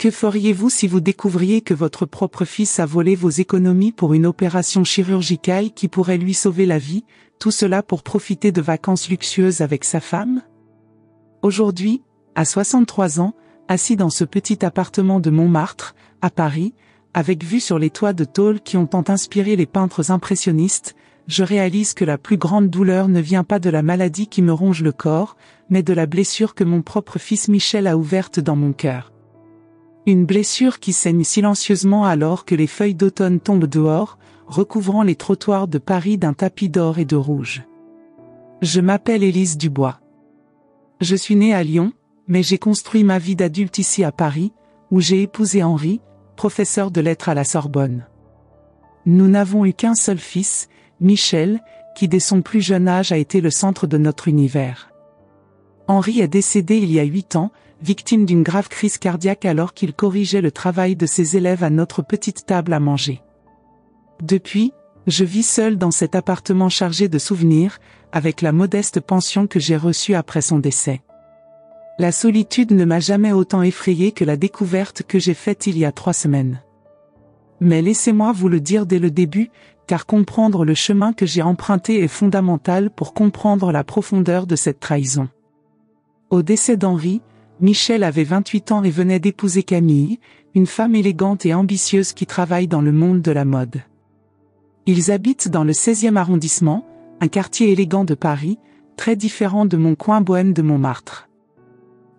Que feriez-vous si vous découvriez que votre propre fils a volé vos économies pour une opération chirurgicale qui pourrait lui sauver la vie, tout cela pour profiter de vacances luxueuses avec sa femme? Aujourd'hui, à 63 ans, assis dans ce petit appartement de Montmartre, à Paris, avec vue sur les toits de tôle qui ont tant inspiré les peintres impressionnistes, je réalise que la plus grande douleur ne vient pas de la maladie qui me ronge le corps, mais de la blessure que mon propre fils Michel a ouverte dans mon cœur. Une blessure qui saigne silencieusement alors que les feuilles d'automne tombent dehors, recouvrant les trottoirs de Paris d'un tapis d'or et de rouge. Je m'appelle Élise Dubois. Je suis née à Lyon, mais j'ai construit ma vie d'adulte ici à Paris, où j'ai épousé Henri, professeur de lettres à la Sorbonne. Nous n'avons eu qu'un seul fils, Michel, qui dès son plus jeune âge a été le centre de notre univers. Henri est décédé il y a 8 ans, victime d'une grave crise cardiaque alors qu'il corrigeait le travail de ses élèves à notre petite table à manger. Depuis, je vis seul dans cet appartement chargé de souvenirs, avec la modeste pension que j'ai reçue après son décès. La solitude ne m'a jamais autant effrayé que la découverte que j'ai faite il y a 3 semaines. Mais laissez-moi vous le dire dès le début, car comprendre le chemin que j'ai emprunté est fondamental pour comprendre la profondeur de cette trahison. Au décès d'Henri, Michel avait 28 ans et venait d'épouser Camille, une femme élégante et ambitieuse qui travaille dans le monde de la mode. Ils habitent dans le 16e arrondissement, un quartier élégant de Paris, très différent de mon coin bohème de Montmartre.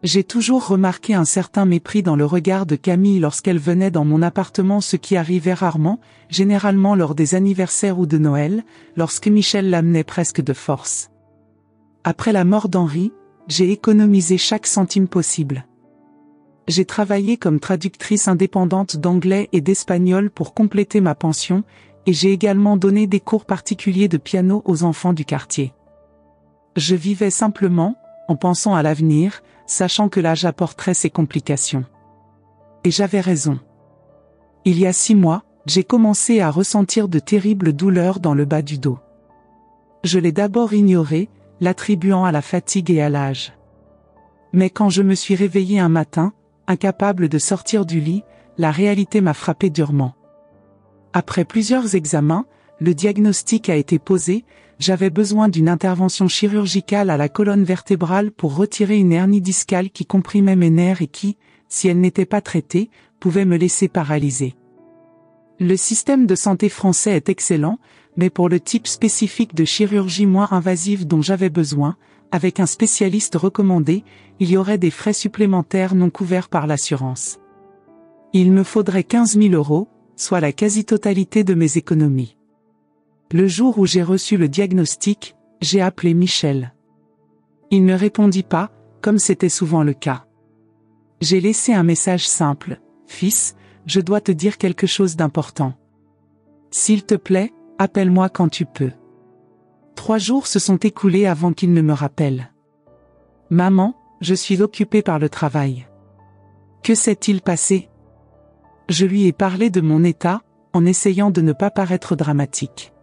J'ai toujours remarqué un certain mépris dans le regard de Camille lorsqu'elle venait dans mon appartement, ce qui arrivait rarement, généralement lors des anniversaires ou de Noël, lorsque Michel l'amenait presque de force. Après la mort d'Henri, j'ai économisé chaque centime possible. J'ai travaillé comme traductrice indépendante d'anglais et d'espagnol pour compléter ma pension, et j'ai également donné des cours particuliers de piano aux enfants du quartier. Je vivais simplement, en pensant à l'avenir, sachant que l'âge apporterait ses complications. Et j'avais raison. Il y a 6 mois, j'ai commencé à ressentir de terribles douleurs dans le bas du dos. Je l'ai d'abord ignoré, l'attribuant à la fatigue et à l'âge. Mais quand je me suis réveillé un matin, incapable de sortir du lit, la réalité m'a frappé durement. Après plusieurs examens, le diagnostic a été posé, j'avais besoin d'une intervention chirurgicale à la colonne vertébrale pour retirer une hernie discale qui comprimait mes nerfs et qui, si elle n'était pas traitée, pouvait me laisser paralysé. Le système de santé français est excellent, mais pour le type spécifique de chirurgie moins invasive dont j'avais besoin, avec un spécialiste recommandé, il y aurait des frais supplémentaires non couverts par l'assurance. Il me faudrait 15 000 €, soit la quasi-totalité de mes économies. Le jour où j'ai reçu le diagnostic, j'ai appelé Michel. Il ne répondit pas, comme c'était souvent le cas. J'ai laissé un message simple: « Fils, je dois te dire quelque chose d'important. S'il te plaît, appelle-moi quand tu peux. » 3 jours se sont écoulés avant qu'il ne me rappelle. « Maman, je suis occupée par le travail. » Que s'est-il passé? Je lui ai parlé de mon état, en essayant de ne pas paraître dramatique.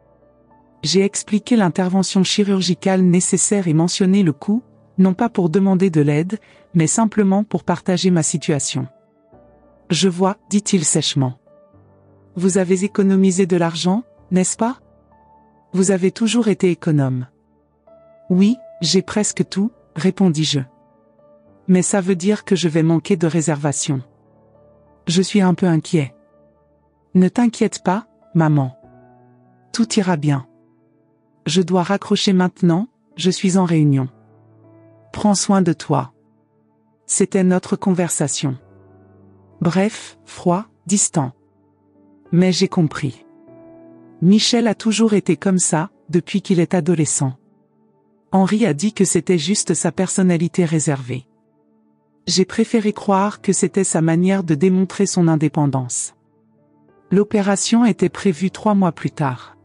J'ai expliqué l'intervention chirurgicale nécessaire et mentionné le coût, non pas pour demander de l'aide, mais simplement pour partager ma situation. « Je vois, » dit-il sèchement. « Vous avez économisé de l'argent, n'est-ce pas? Vous avez toujours été économe. »« Oui, j'ai presque tout, » répondis-je. « Mais ça veut dire que je vais manquer de réservation. Je suis un peu inquiet. »« Ne t'inquiète pas, maman. Tout ira bien. Je dois raccrocher maintenant, je suis en réunion. Prends soin de toi. » C'était notre conversation. Bref, froid, distant. Mais j'ai compris. Michel a toujours été comme ça, depuis qu'il est adolescent. Henri a dit que c'était juste sa personnalité réservée. J'ai préféré croire que c'était sa manière de démontrer son indépendance. L'opération était prévue 3 mois plus tard.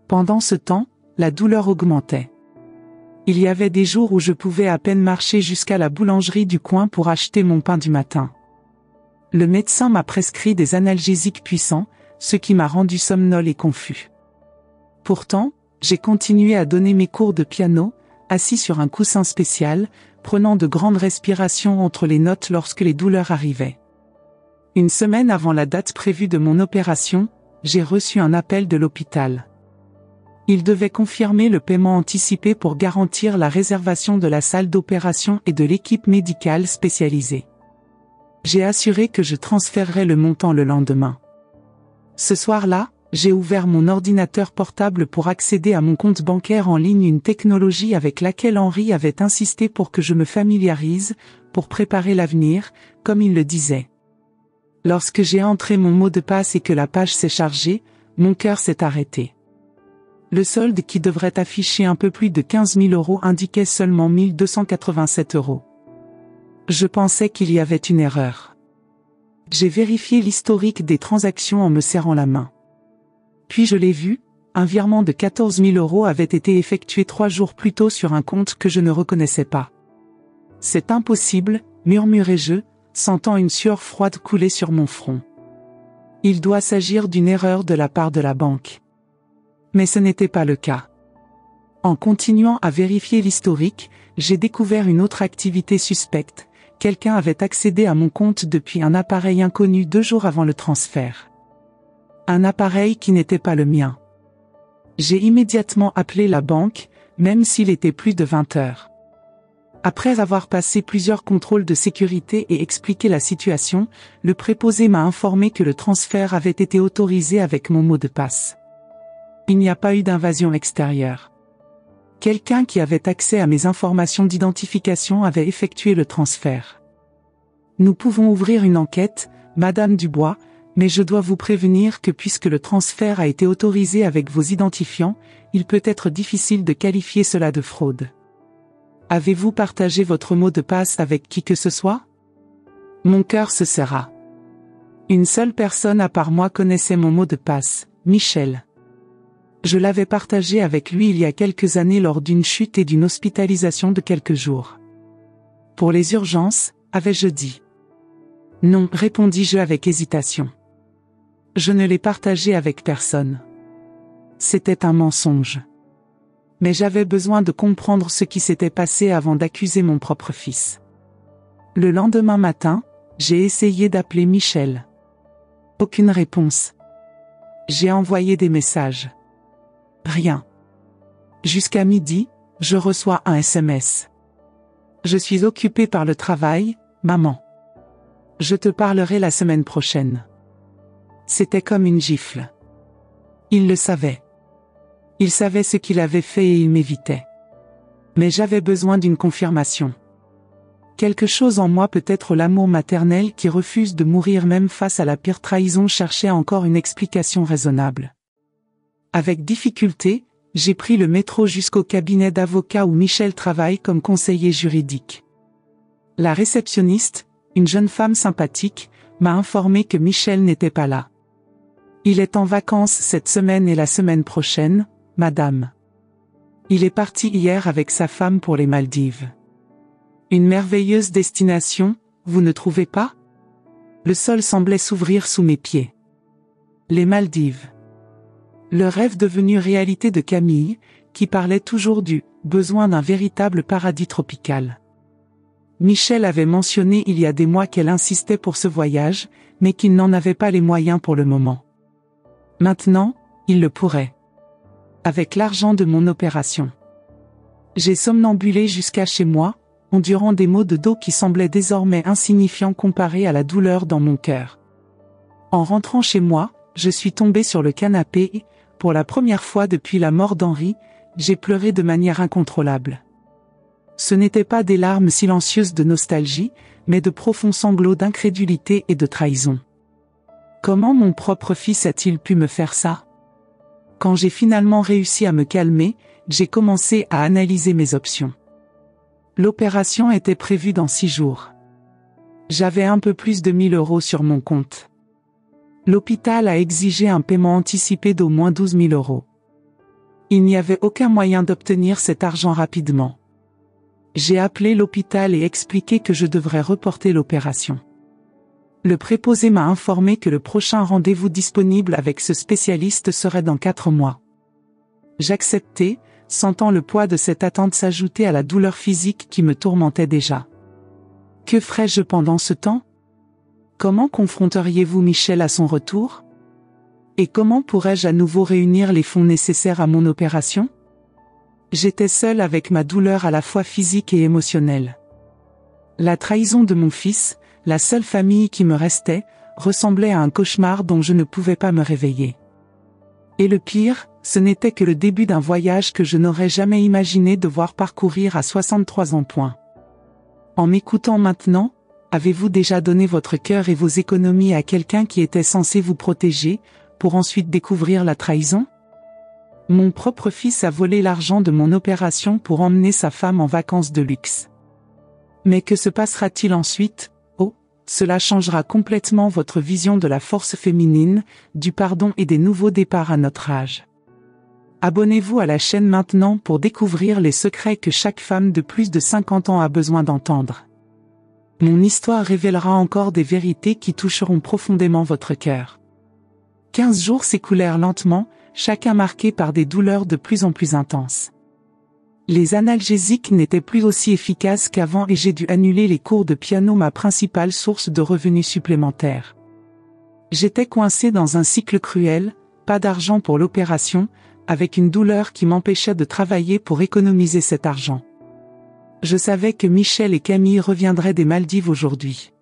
Pendant ce temps, la douleur augmentait. Il y avait des jours où je pouvais à peine marcher jusqu'à la boulangerie du coin pour acheter mon pain du matin. Le médecin m'a prescrit des analgésiques puissants, ce qui m'a rendu somnole et confus. Pourtant, j'ai continué à donner mes cours de piano, assis sur un coussin spécial, prenant de grandes respirations entre les notes lorsque les douleurs arrivaient. Une semaine avant la date prévue de mon opération, j'ai reçu un appel de l'hôpital. Il devait confirmer le paiement anticipé pour garantir la réservation de la salle d'opération et de l'équipe médicale spécialisée. J'ai assuré que je transférerais le montant le lendemain. Ce soir-là, j'ai ouvert mon ordinateur portable pour accéder à mon compte bancaire en ligne, une technologie avec laquelle Henri avait insisté pour que je me familiarise, pour préparer l'avenir, comme il le disait. Lorsque j'ai entré mon mot de passe et que la page s'est chargée, mon cœur s'est arrêté. Le solde qui devrait afficher un peu plus de 15 000 € indiquait seulement 1 287 €. Je pensais qu'il y avait une erreur. J'ai vérifié l'historique des transactions en me serrant la main. Puis je l'ai vu, un virement de 14 000 € avait été effectué 3 jours plus tôt sur un compte que je ne reconnaissais pas. C'est impossible, murmurai-je, sentant une sueur froide couler sur mon front. Il doit s'agir d'une erreur de la part de la banque. Mais ce n'était pas le cas. En continuant à vérifier l'historique, j'ai découvert une autre activité suspecte. Quelqu'un avait accédé à mon compte depuis un appareil inconnu 2 jours avant le transfert. Un appareil qui n'était pas le mien. J'ai immédiatement appelé la banque, même s'il était plus de 20 heures. Après avoir passé plusieurs contrôles de sécurité et expliqué la situation, le préposé m'a informé que le transfert avait été autorisé avec mon mot de passe. Il n'y a pas eu d'invasion extérieure. Quelqu'un qui avait accès à mes informations d'identification avait effectué le transfert. Nous pouvons ouvrir une enquête, Madame Dubois, mais je dois vous prévenir que puisque le transfert a été autorisé avec vos identifiants, il peut être difficile de qualifier cela de fraude. Avez-vous partagé votre mot de passe avec qui que ce soit? Mon cœur se serra. Une seule personne à part moi connaissait mon mot de passe, Michel. Je l'avais partagé avec lui il y a quelques années lors d'une chute et d'une hospitalisation de quelques jours. Pour les urgences, avais-je dit. Non, répondis-je avec hésitation. Je ne l'ai partagé avec personne. C'était un mensonge. Mais j'avais besoin de comprendre ce qui s'était passé avant d'accuser mon propre fils. Le lendemain matin, j'ai essayé d'appeler Michel. Aucune réponse. J'ai envoyé des messages. Rien. Jusqu'à midi, je reçois un SMS. Je suis occupé par le travail, maman. Je te parlerai la semaine prochaine. C'était comme une gifle. Il le savait. Il savait ce qu'il avait fait et il m'évitait. Mais j'avais besoin d'une confirmation. Quelque chose en moi, peut-être l'amour maternel qui refuse de mourir même face à la pire trahison, cherchait encore une explication raisonnable. Avec difficulté, j'ai pris le métro jusqu'au cabinet d'avocat où Michel travaille comme conseiller juridique. La réceptionniste, une jeune femme sympathique, m'a informé que Michel n'était pas là. Il est en vacances cette semaine et la semaine prochaine, madame. Il est parti hier avec sa femme pour les Maldives. Une merveilleuse destination, vous ne trouvez pas? Le sol semblait s'ouvrir sous mes pieds. Les Maldives. Le rêve devenu réalité de Camille, qui parlait toujours du besoin d'un véritable paradis tropical. Michel avait mentionné il y a des mois qu'elle insistait pour ce voyage, mais qu'il n'en avait pas les moyens pour le moment. Maintenant, il le pourrait. Avec l'argent de mon opération. J'ai somnambulé jusqu'à chez moi, endurant des maux de dos qui semblaient désormais insignifiants comparés à la douleur dans mon cœur. En rentrant chez moi, je suis tombé sur le canapé et, pour la première fois depuis la mort d'Henri, j'ai pleuré de manière incontrôlable. Ce n'étaient pas des larmes silencieuses de nostalgie, mais de profonds sanglots d'incrédulité et de trahison. Comment mon propre fils a-t-il pu me faire ça? Quand j'ai finalement réussi à me calmer, j'ai commencé à analyser mes options. L'opération était prévue dans 6 jours. J'avais un peu plus de 1 000 € sur mon compte. L'hôpital a exigé un paiement anticipé d'au moins 12 000 €. Il n'y avait aucun moyen d'obtenir cet argent rapidement. J'ai appelé l'hôpital et expliqué que je devrais reporter l'opération. Le préposé m'a informé que le prochain rendez-vous disponible avec ce spécialiste serait dans 4 mois. J'acceptai, sentant le poids de cette attente s'ajouter à la douleur physique qui me tourmentait déjà. Que ferais-je pendant ce temps? Comment confronteriez-vous Michel à son retour? Et comment pourrais-je à nouveau réunir les fonds nécessaires à mon opération? J'étais seule avec ma douleur à la fois physique et émotionnelle. La trahison de mon fils, la seule famille qui me restait, ressemblait à un cauchemar dont je ne pouvais pas me réveiller. Et le pire, ce n'était que le début d'un voyage que je n'aurais jamais imaginé devoir parcourir à 63 ans. En m'écoutant maintenant, avez-vous déjà donné votre cœur et vos économies à quelqu'un qui était censé vous protéger, pour ensuite découvrir la trahison? Mon propre fils a volé l'argent de mon opération pour emmener sa femme en vacances de luxe. Mais que se passera-t-il ensuite? Oh, cela changera complètement votre vision de la force féminine, du pardon et des nouveaux départs à notre âge. Abonnez-vous à la chaîne maintenant pour découvrir les secrets que chaque femme de plus de 50 ans a besoin d'entendre. Mon histoire révélera encore des vérités qui toucheront profondément votre cœur. 15 jours s'écoulèrent lentement, chacun marqué par des douleurs de plus en plus intenses. Les analgésiques n'étaient plus aussi efficaces qu'avant et j'ai dû annuler les cours de piano, ma principale source de revenus supplémentaires. J'étais coincé dans un cycle cruel, pas d'argent pour l'opération, avec une douleur qui m'empêchait de travailler pour économiser cet argent. Je savais que Michel et Camille reviendraient des Maldives aujourd'hui.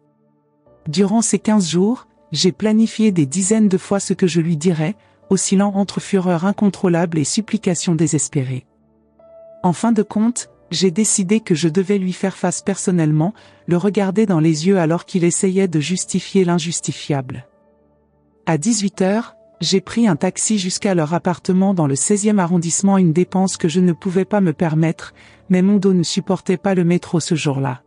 Durant ces 15 jours, j'ai planifié des dizaines de fois ce que je lui dirais, oscillant entre fureur incontrôlable et supplication désespérée. En fin de compte, j'ai décidé que je devais lui faire face personnellement, le regarder dans les yeux alors qu'il essayait de justifier l'injustifiable. À 18h, j'ai pris un taxi jusqu'à leur appartement dans le 16e arrondissement, une dépense que je ne pouvais pas me permettre, mais mon dos ne supportait pas le métro ce jour-là.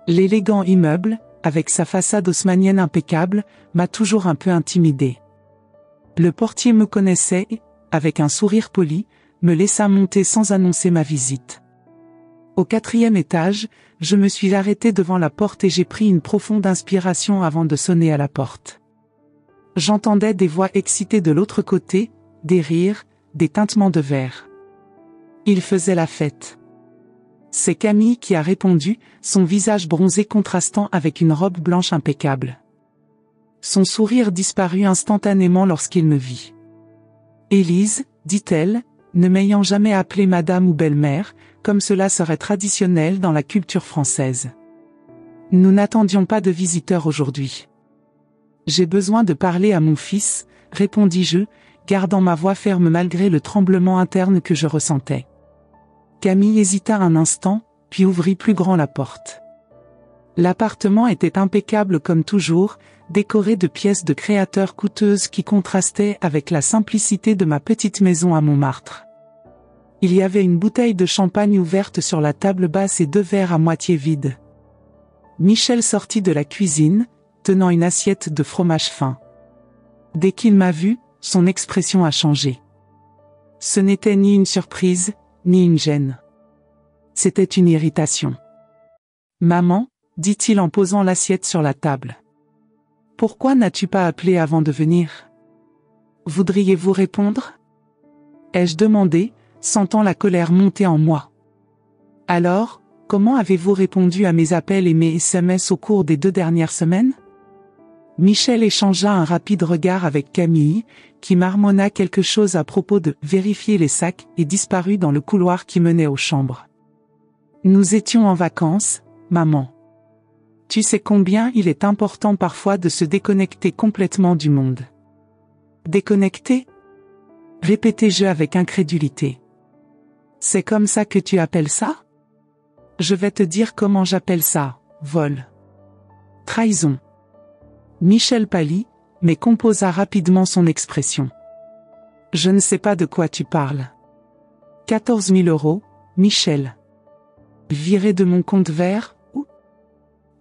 L'élégant immeuble, avec sa façade haussmannienne impeccable, m'a toujours un peu intimidé. Le portier me connaissait et, avec un sourire poli, me laissa monter sans annoncer ma visite. Au 4e étage, je me suis arrêté devant la porte et j'ai pris une profonde inspiration avant de sonner à la porte. J'entendais des voix excitées de l'autre côté, des rires, des tintements de verre. Il faisait la fête. C'est Camille qui a répondu, son visage bronzé contrastant avec une robe blanche impeccable. Son sourire disparut instantanément lorsqu'il me vit. « Élise, dit-elle, ne m'ayant jamais appelée madame ou belle-mère, comme cela serait traditionnel dans la culture française. Nous n'attendions pas de visiteurs aujourd'hui. J'ai besoin de parler à mon fils, répondis-je, gardant ma voix ferme malgré le tremblement interne que je ressentais. Camille hésita un instant, puis ouvrit plus grand la porte. L'appartement était impeccable comme toujours, décoré de pièces de créateurs coûteuses qui contrastaient avec la simplicité de ma petite maison à Montmartre. Il y avait une bouteille de champagne ouverte sur la table basse et 2 verres à moitié vides. Michel sortit de la cuisine, tenant une assiette de fromage fin. Dès qu'il m'a vu, son expression a changé. Ce n'était ni une surprise, ni une gêne. C'était une irritation. « Maman, dit-il en posant l'assiette sur la table. Pourquoi n'as-tu pas appelé avant de venir? Voudriez-vous répondre? Ai-je demandé, sentant la colère monter en moi. Alors, comment avez-vous répondu à mes appels et mes SMS au cours des 2 dernières semaines? Michel échangea un rapide regard avec Camille, qui marmonna quelque chose à propos de « vérifier les sacs » et disparut dans le couloir qui menait aux chambres. Nous étions en vacances, maman. Tu sais combien il est important parfois de se déconnecter complètement du monde. Déconnecter? Répétai-je avec incrédulité. C'est comme ça que tu appelles ça? Je vais te dire comment j'appelle ça, vol. Trahison. Michel pâlit, mais composa rapidement son expression. Je ne sais pas de quoi tu parles. 14 000 €, Michel. Viré de mon compte vert, où?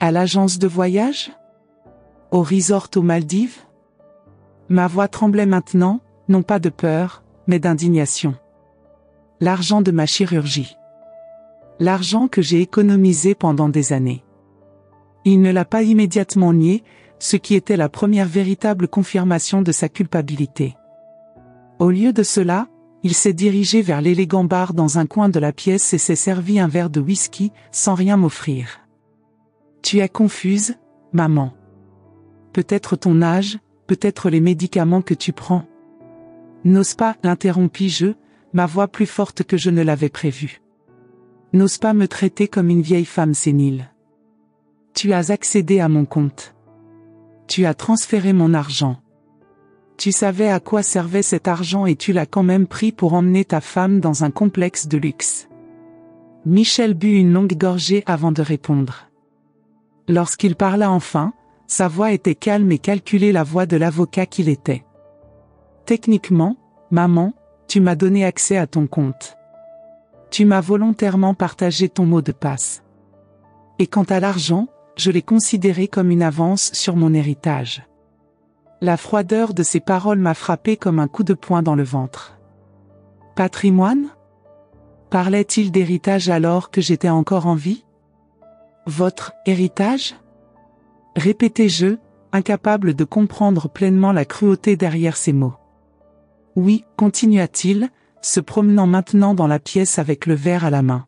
À l'agence de voyage? Au resort aux Maldives? Ma voix tremblait maintenant, non pas de peur, mais d'indignation. L'argent de ma chirurgie. L'argent que j'ai économisé pendant des années. Il ne l'a pas immédiatement nié, ce qui était la première véritable confirmation de sa culpabilité. Au lieu de cela, il s'est dirigé vers l'élégant bar dans un coin de la pièce et s'est servi un verre de whisky, sans rien m'offrir. Tu es confuse, maman. Peut-être ton âge, peut-être les médicaments que tu prends. N'ose pas, l'interrompis-je, ma voix plus forte que je ne l'avais prévu. N'ose pas me traiter comme une vieille femme sénile. Tu as accédé à mon compte. Tu as transféré mon argent. Tu savais à quoi servait cet argent et tu l'as quand même pris pour emmener ta femme dans un complexe de luxe. Michel but une longue gorgée avant de répondre. Lorsqu'il parla enfin, sa voix était calme et calculée, la voix de l'avocat qu'il était. Techniquement, maman, tu m'as donné accès à ton compte. Tu m'as volontairement partagé ton mot de passe. Et quant à l'argent, je l'ai considéré comme une avance sur mon héritage. La froideur de ces paroles m'a frappé comme un coup de poing dans le ventre. Patrimoine ? Parlait-il d'héritage alors que j'étais encore en vie ? Votre héritage ? Répétai-je, incapable de comprendre pleinement la cruauté derrière ces mots. Oui, continua-t-il, se promenant maintenant dans la pièce avec le verre à la main.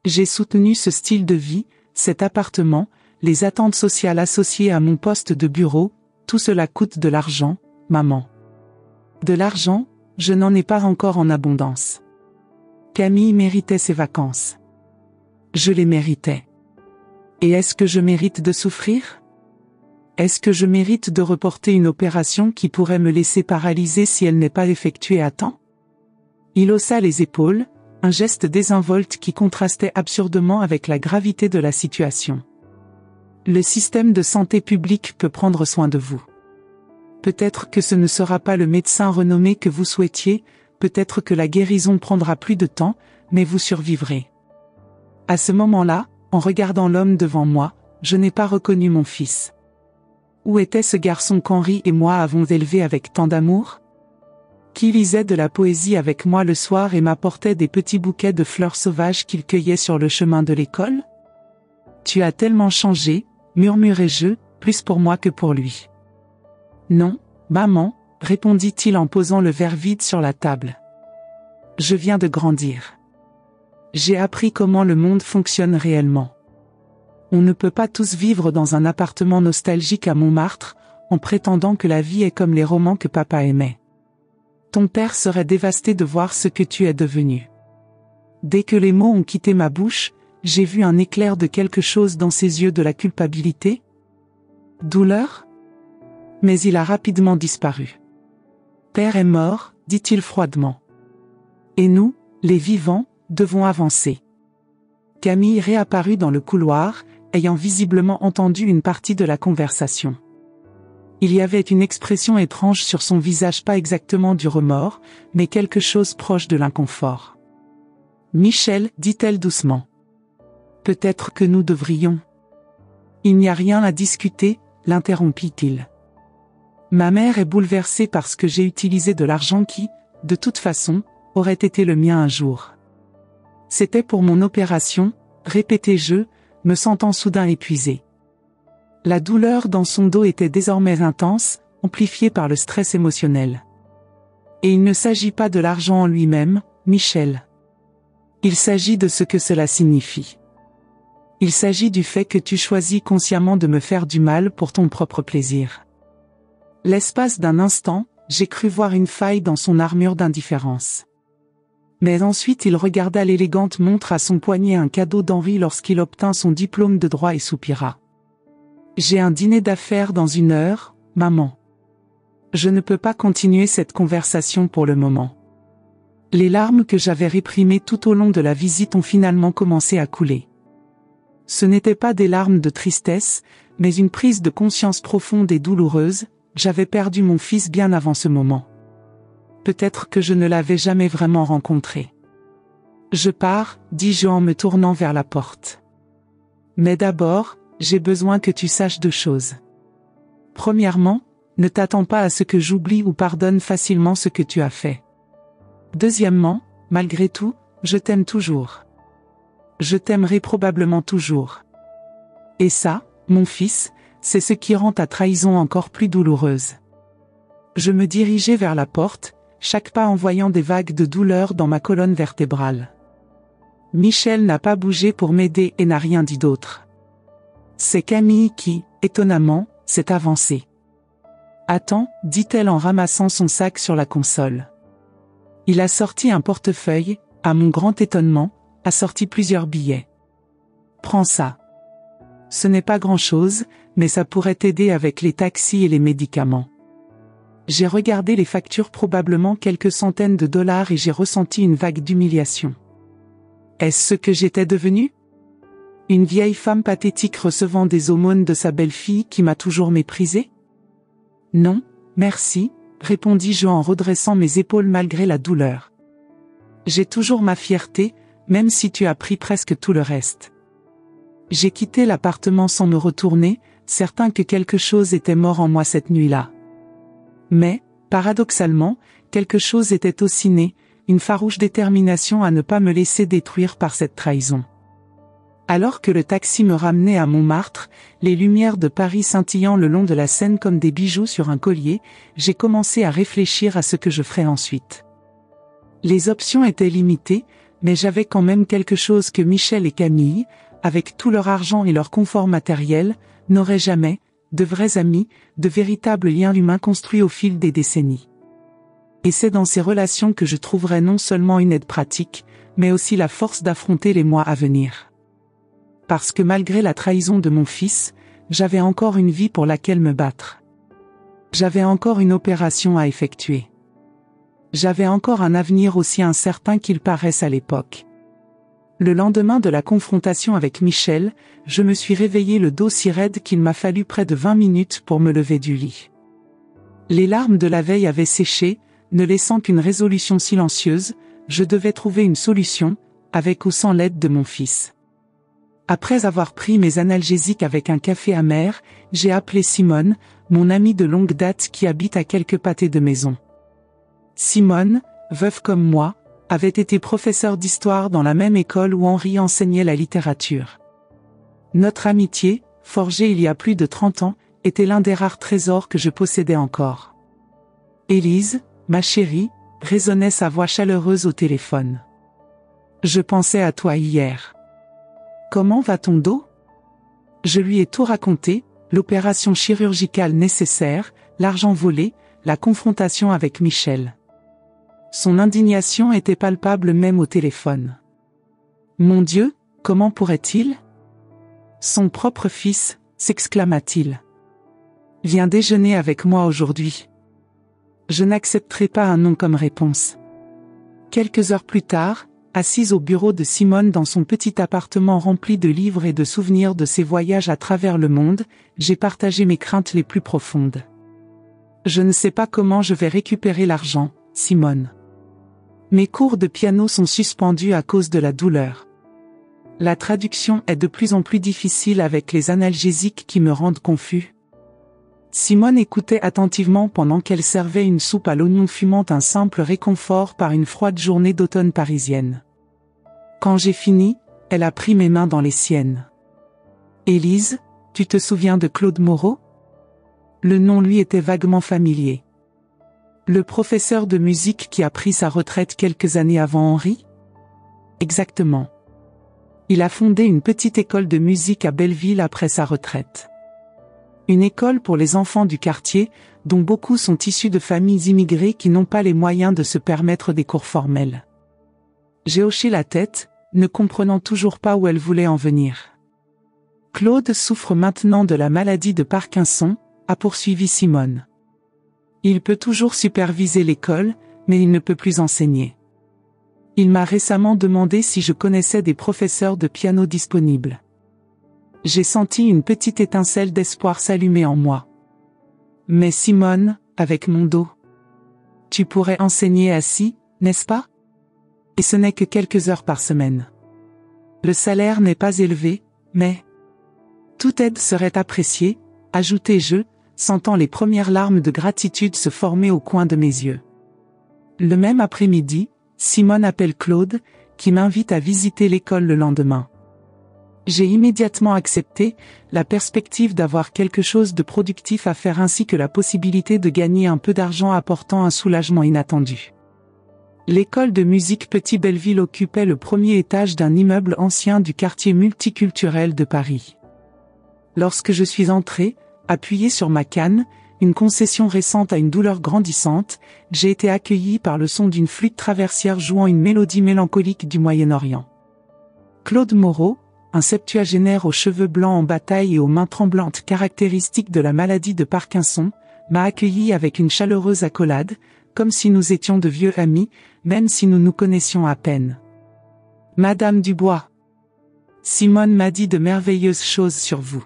J'ai soutenu ce style de vie, cet appartement, les attentes sociales associées à mon poste de bureau, tout cela coûte de l'argent, maman. De l'argent, je n'en ai pas encore en abondance. Camille méritait ses vacances. Je les méritais. Et est-ce que je mérite de souffrir ? Est-ce que je mérite de reporter une opération qui pourrait me laisser paralysée si elle n'est pas effectuée à temps ? Il haussa les épaules, un geste désinvolte qui contrastait absurdement avec la gravité de la situation. Le système de santé publique peut prendre soin de vous. Peut-être que ce ne sera pas le médecin renommé que vous souhaitiez, peut-être que la guérison prendra plus de temps, mais vous survivrez. À ce moment-là, en regardant l'homme devant moi, je n'ai pas reconnu mon fils. Où était ce garçon qu'Henri et moi avons élevé avec tant d'amour ? Qui lisait de la poésie avec moi le soir et m'apportait des petits bouquets de fleurs sauvages qu'il cueillait sur le chemin de l'école ? Tu as tellement changé, murmurai-je, plus pour moi que pour lui. Non, maman, répondit-il en posant le verre vide sur la table. Je viens de grandir. J'ai appris comment le monde fonctionne réellement. On ne peut pas tous vivre dans un appartement nostalgique à Montmartre, en prétendant que la vie est comme les romans que papa aimait. Ton père serait dévasté de voir ce que tu es devenu. Dès que les mots ont quitté ma bouche, j'ai vu un éclair de quelque chose dans ses yeux, de la culpabilité. Douleur ? Mais il a rapidement disparu. Père est mort, dit-il froidement. Et nous, les vivants, devons avancer. Camille réapparut dans le couloir, ayant visiblement entendu une partie de la conversation. Il y avait une expression étrange sur son visage, pas exactement du remords, mais quelque chose proche de l'inconfort. Michel, dit-elle doucement. Peut-être que nous devrions. Il n'y a rien à discuter, l'interrompit-il. Ma mère est bouleversée parce que j'ai utilisé de l'argent qui, de toute façon, aurait été le mien un jour. C'était pour mon opération, répétai-je, me sentant soudain épuisé. La douleur dans son dos était désormais intense, amplifiée par le stress émotionnel. Et il ne s'agit pas de l'argent en lui-même, Michel. Il s'agit de ce que cela signifie. Il s'agit du fait que tu choisis consciemment de me faire du mal pour ton propre plaisir. L'espace d'un instant, j'ai cru voir une faille dans son armure d'indifférence. Mais ensuite il regarda l'élégante montre à son poignet, un cadeau d'Henri lorsqu'il obtint son diplôme de droit, et soupira. J'ai un dîner d'affaires dans 1 heure, maman. Je ne peux pas continuer cette conversation pour le moment. Les larmes que j'avais réprimées tout au long de la visite ont finalement commencé à couler. Ce n'étaient pas des larmes de tristesse, mais une prise de conscience profonde et douloureuse. J'avais perdu mon fils bien avant ce moment. Peut-être que je ne l'avais jamais vraiment rencontré. Je pars, dis-je en me tournant vers la porte. Mais d'abord, j'ai besoin que tu saches 2 choses. Premièrement, ne t'attends pas à ce que j'oublie ou pardonne facilement ce que tu as fait. Deuxièmement, malgré tout, je t'aime toujours. Je t'aimerai probablement toujours. Et ça, mon fils, c'est ce qui rend ta trahison encore plus douloureuse. Je me dirigeai vers la porte, chaque pas envoyant des vagues de douleur dans ma colonne vertébrale. Michel n'a pas bougé pour m'aider et n'a rien dit d'autre. C'est Camille qui, étonnamment, c'est avancé. Attends, dit-elle en ramassant son sac sur la console. Il a sorti un portefeuille, à mon grand étonnement, a sorti plusieurs billets. Prends ça. Ce n'est pas grand-chose, mais ça pourrait t'aider avec les taxis et les médicaments. J'ai regardé les factures, probablement quelques centaines de dollars, et j'ai ressenti une vague d'humiliation. Est-ce ce que j'étais devenue? Une vieille femme pathétique recevant des aumônes de sa belle-fille qui m'a toujours méprisée? Non, merci, répondis-je en redressant mes épaules malgré la douleur. J'ai toujours ma fierté, même si tu as pris presque tout le reste. J'ai quitté l'appartement sans me retourner, certain que quelque chose était mort en moi cette nuit-là. Mais, paradoxalement, quelque chose était aussi né, une farouche détermination à ne pas me laisser détruire par cette trahison. Alors que le taxi me ramenait à Montmartre, les lumières de Paris scintillant le long de la Seine comme des bijoux sur un collier, j'ai commencé à réfléchir à ce que je ferais ensuite. Les options étaient limitées, mais j'avais quand même quelque chose que Michel et Camille, avec tout leur argent et leur confort matériel, n'auraient jamais, de vrais amis, de véritables liens humains construits au fil des décennies. Et c'est dans ces relations que je trouverai non seulement une aide pratique, mais aussi la force d'affronter les mois à venir. Parce que malgré la trahison de mon fils, j'avais encore une vie pour laquelle me battre. J'avais encore une opération à effectuer. J'avais encore un avenir aussi incertain qu'il paraisse à l'époque. Le lendemain de la confrontation avec Michel, je me suis réveillé le dos si raide qu'il m'a fallu près de 20 minutes pour me lever du lit. Les larmes de la veille avaient séché, ne laissant qu'une résolution silencieuse, je devais trouver une solution, avec ou sans l'aide de mon fils. Après avoir pris mes analgésiques avec un café amer, j'ai appelé Simone, mon amie de longue date qui habite à quelques pâtés de maison. Simone, veuve comme moi, avait été professeure d'histoire dans la même école où Henri enseignait la littérature. Notre amitié, forgée il y a plus de 30 ans, était l'un des rares trésors que je possédais encore. Élise, ma chérie, résonnait sa voix chaleureuse au téléphone. Je pensais à toi hier. Comment va ton dos? Je lui ai tout raconté, l'opération chirurgicale nécessaire, l'argent volé, la confrontation avec Michel. Son indignation était palpable même au téléphone. Mon Dieu, comment pourrait-il? Son propre fils, s'exclama-t-il. Viens déjeuner avec moi aujourd'hui. Je n'accepterai pas un non comme réponse. Quelques heures plus tard, assise au bureau de Simone dans son petit appartement rempli de livres et de souvenirs de ses voyages à travers le monde, j'ai partagé mes craintes les plus profondes. Je ne sais pas comment je vais récupérer l'argent, Simone. Mes cours de piano sont suspendus à cause de la douleur. La traduction est de plus en plus difficile avec les analgésiques qui me rendent confus. Simone écoutait attentivement pendant qu'elle servait une soupe à l'oignon fumant, un simple réconfort par une froide journée d'automne parisienne. Quand j'ai fini, elle a pris mes mains dans les siennes. Élise, tu te souviens de Claude Moreau? Le nom lui était vaguement familier. Le professeur de musique qui a pris sa retraite quelques années avant Henri? Exactement. Il a fondé une petite école de musique à Belleville après sa retraite. Une école pour les enfants du quartier, dont beaucoup sont issus de familles immigrées qui n'ont pas les moyens de se permettre des cours formels. J'ai hoché la tête, ne comprenant toujours pas où elle voulait en venir. Claude souffre maintenant de la maladie de Parkinson, a poursuivi Simone. Il peut toujours superviser l'école, mais il ne peut plus enseigner. Il m'a récemment demandé si je connaissais des professeurs de piano disponibles. J'ai senti une petite étincelle d'espoir s'allumer en moi. Mais Simone, avec mon dos. Tu pourrais enseigner assis, n'est-ce pas? Et ce n'est que quelques heures par semaine. Le salaire n'est pas élevé, mais... toute aide serait appréciée, ajoutai-je, sentant les premières larmes de gratitude se former au coin de mes yeux. Le même après-midi, Simone appelle Claude, qui m'invite à visiter l'école le lendemain. J'ai immédiatement accepté, la perspective d'avoir quelque chose de productif à faire ainsi que la possibilité de gagner un peu d'argent apportant un soulagement inattendu. L'école de musique Petit Belleville occupait le premier étage d'un immeuble ancien du quartier multiculturel de Paris. Lorsque je suis entré, Appuyé sur ma canne, une concession récente à une douleur grandissante, j'ai été accueilli par le son d'une flûte traversière jouant une mélodie mélancolique du Moyen-Orient. Claude Moreau, un septuagénaire aux cheveux blancs en bataille et aux mains tremblantes caractéristiques de la maladie de Parkinson, m'a accueilli avec une chaleureuse accolade, comme si nous étions de vieux amis, même si nous nous connaissions à peine. « Madame Dubois, Simone m'a dit de merveilleuses choses sur vous.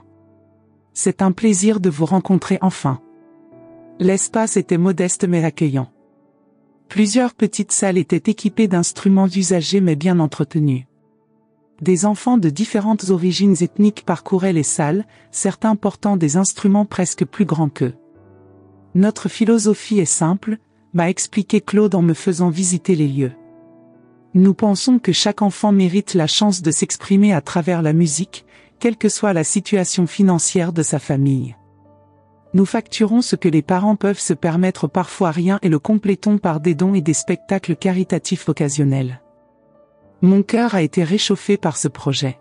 C'est un plaisir de vous rencontrer enfin. » L'espace était modeste mais accueillant. Plusieurs petites salles étaient équipées d'instruments usagés mais bien entretenus. Des enfants de différentes origines ethniques parcouraient les salles, certains portant des instruments presque plus grands qu'eux. « Notre philosophie est simple », m'a expliqué Claude en me faisant visiter les lieux. Nous pensons que chaque enfant mérite la chance de s'exprimer à travers la musique, quelle que soit la situation financière de sa famille. Nous facturons ce que les parents peuvent se permettre parfois rien et le complétons par des dons et des spectacles caritatifs occasionnels. Mon cœur a été réchauffé par ce projet.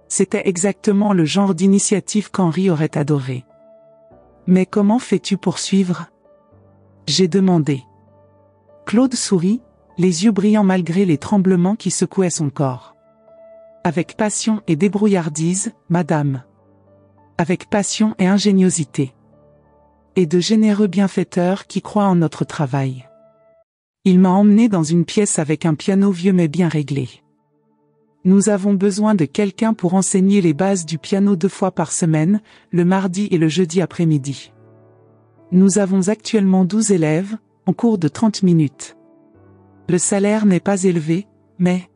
C'était exactement le genre d'initiative qu'Henri aurait adoré. « Mais comment fais-tu pour suivre ?» j'ai demandé. Claude sourit, les yeux brillants malgré les tremblements qui secouaient son corps. « Avec passion et débrouillardise, madame. Avec passion et ingéniosité. Et de généreux bienfaiteurs qui croient en notre travail. » Il m'a emmené dans une pièce avec un piano vieux mais bien réglé. « Nous avons besoin de quelqu'un pour enseigner les bases du piano 2 fois par semaine, le mardi et le jeudi après-midi. Nous avons actuellement 12 élèves, en cours de 30 minutes. Le salaire n'est pas élevé, mais... »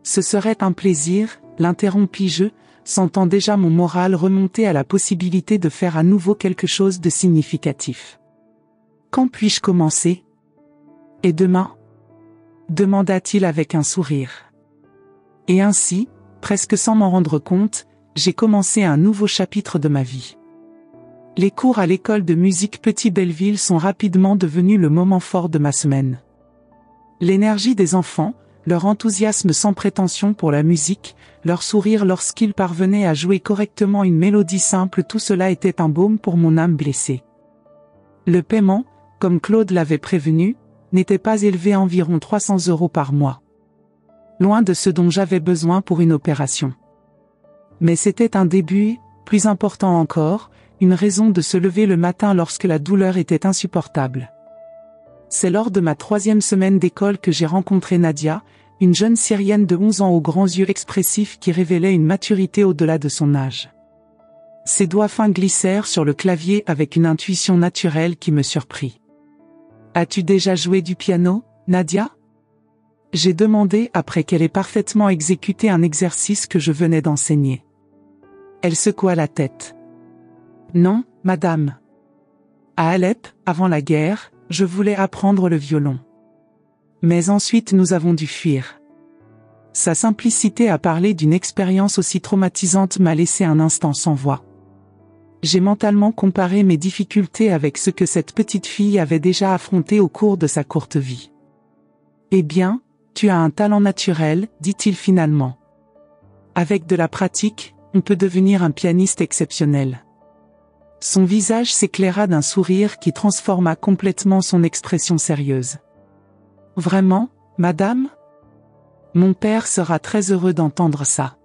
Ce serait un plaisir, l'interrompis-je, sentant déjà mon moral remonter à la possibilité de faire à nouveau quelque chose de significatif. « Quand puis-je commencer ? Et demain ? » demanda-t-il avec un sourire. Et ainsi, presque sans m'en rendre compte, j'ai commencé un nouveau chapitre de ma vie. Les cours à l'école de musique Petit Belleville sont rapidement devenus le moment fort de ma semaine. L'énergie des enfants, leur enthousiasme sans prétention pour la musique, leur sourire lorsqu'ils parvenaient à jouer correctement une mélodie simple, tout cela était un baume pour mon âme blessée. Le paiement, comme Claude l'avait prévenu, n'était pas élevé à environ 300 € par mois. Loin de ce dont j'avais besoin pour une opération. Mais c'était un début, plus important encore, une raison de se lever le matin lorsque la douleur était insupportable. C'est lors de ma 3e semaine d'école que j'ai rencontré Nadia, une jeune Syrienne de 11 ans aux grands yeux expressifs qui révélait une maturité au-delà de son âge. Ses doigts fins glissèrent sur le clavier avec une intuition naturelle qui me surprit. « As-tu déjà joué du piano, Nadia ?» j'ai demandé après qu'elle ait parfaitement exécuté un exercice que je venais d'enseigner. Elle secoua la tête. « Non, madame. À Alep, avant la guerre, je voulais apprendre le violon. Mais ensuite nous avons dû fuir. » Sa simplicité à parler d'une expérience aussi traumatisante m'a laissé un instant sans voix. J'ai mentalement comparé mes difficultés avec ce que cette petite fille avait déjà affronté au cours de sa courte vie. « Eh bien, tu as un talent naturel, dit-il finalement. Avec de la pratique, on peut devenir un pianiste exceptionnel. » Son visage s'éclaira d'un sourire qui transforma complètement son expression sérieuse. « Vraiment, madame ? Mon père sera très heureux d'entendre ça. »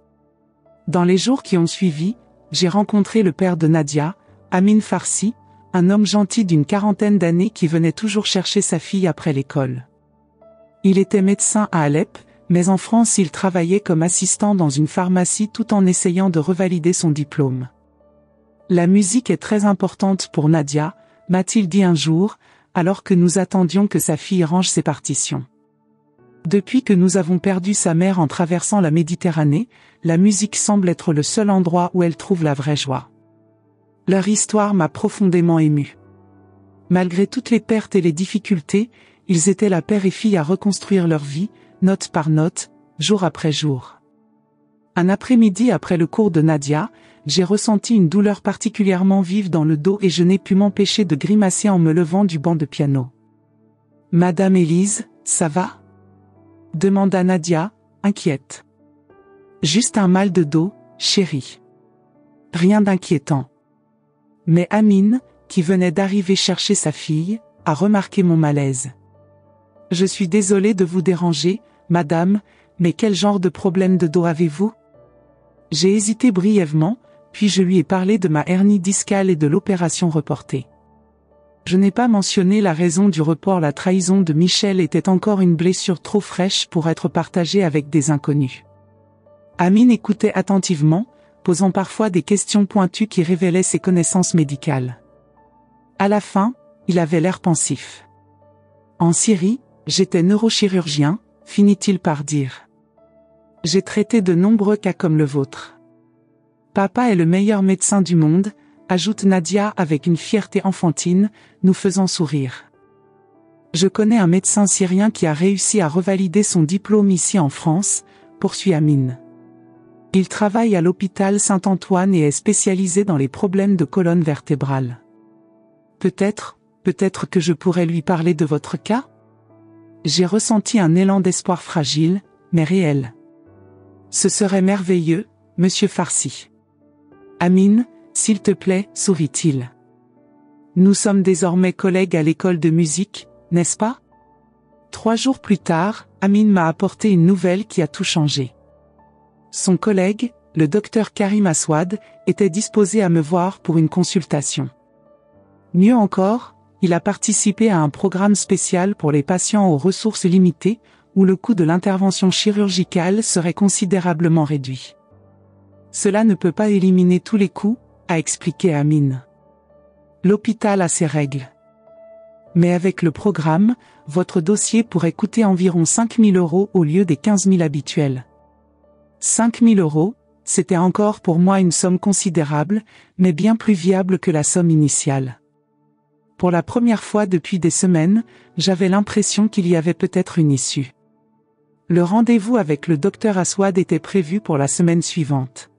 Dans les jours qui ont suivi, j'ai rencontré le père de Nadia, Amin Farsi, un homme gentil d'une 40aine d'années qui venait toujours chercher sa fille après l'école. Il était médecin à Alep, mais en France il travaillait comme assistant dans une pharmacie tout en essayant de revalider son diplôme. « La musique est très importante pour Nadia », m'a-t-il dit un jour, alors que nous attendions que sa fille range ses partitions. Depuis que nous avons perdu sa mère en traversant la Méditerranée, la musique semble être le seul endroit où elle trouve la vraie joie. Leur histoire m'a profondément ému. Malgré toutes les pertes et les difficultés, ils étaient la père et fille à reconstruire leur vie, note par note, jour après jour. Un après-midi après le cours de Nadia, j'ai ressenti une douleur particulièrement vive dans le dos et je n'ai pu m'empêcher de grimacer en me levant du banc de piano. « Madame Élise, ça va ?» demanda Nadia, inquiète. « Juste un mal de dos, chérie. Rien d'inquiétant. » Mais Amine, qui venait d'arriver chercher sa fille, a remarqué mon malaise. « Je suis désolée de vous déranger, madame, mais quel genre de problème de dos avez-vous » J'ai hésité brièvement, puis je lui ai parlé de ma hernie discale et de l'opération reportée. Je n'ai pas mentionné la raison du report. La trahison de Michel était encore une blessure trop fraîche pour être partagée avec des inconnus. Amine écoutait attentivement, posant parfois des questions pointues qui révélaient ses connaissances médicales. À la fin, il avait l'air pensif. « En Syrie, j'étais neurochirurgien », finit-il par dire. « J'ai traité de nombreux cas comme le vôtre. Papa est le meilleur médecin du monde », ajoute Nadia avec une fierté enfantine, nous faisant sourire. Je connais un médecin syrien qui a réussi à revalider son diplôme ici en France, poursuit Amine. Il travaille à l'hôpital Saint-Antoine et est spécialisé dans les problèmes de colonne vertébrale. Peut-être que je pourrais lui parler de votre cas ? J'ai ressenti un élan d'espoir fragile, mais réel. Ce serait merveilleux, monsieur Farsi. Amine, s'il te plaît, sourit-il. Nous sommes désormais collègues à l'école de musique, n'est-ce pas ? 3 jours plus tard, Amine m'a apporté une nouvelle qui a tout changé. Son collègue, le docteur Karim Aswad, était disposé à me voir pour une consultation. Mieux encore, il a participé à un programme spécial pour les patients aux ressources limitées, où le coût de l'intervention chirurgicale serait considérablement réduit. Cela ne peut pas éliminer tous les coûts, a expliqué Amine. L'hôpital a ses règles. Mais avec le programme, votre dossier pourrait coûter environ 5 000 € au lieu des 15 000 habituels. 5 000 €, c'était encore pour moi une somme considérable, mais bien plus viable que la somme initiale. Pour la première fois depuis des semaines, j'avais l'impression qu'il y avait peut-être une issue. Le rendez-vous avec le docteur Aswad était prévu pour la semaine suivante.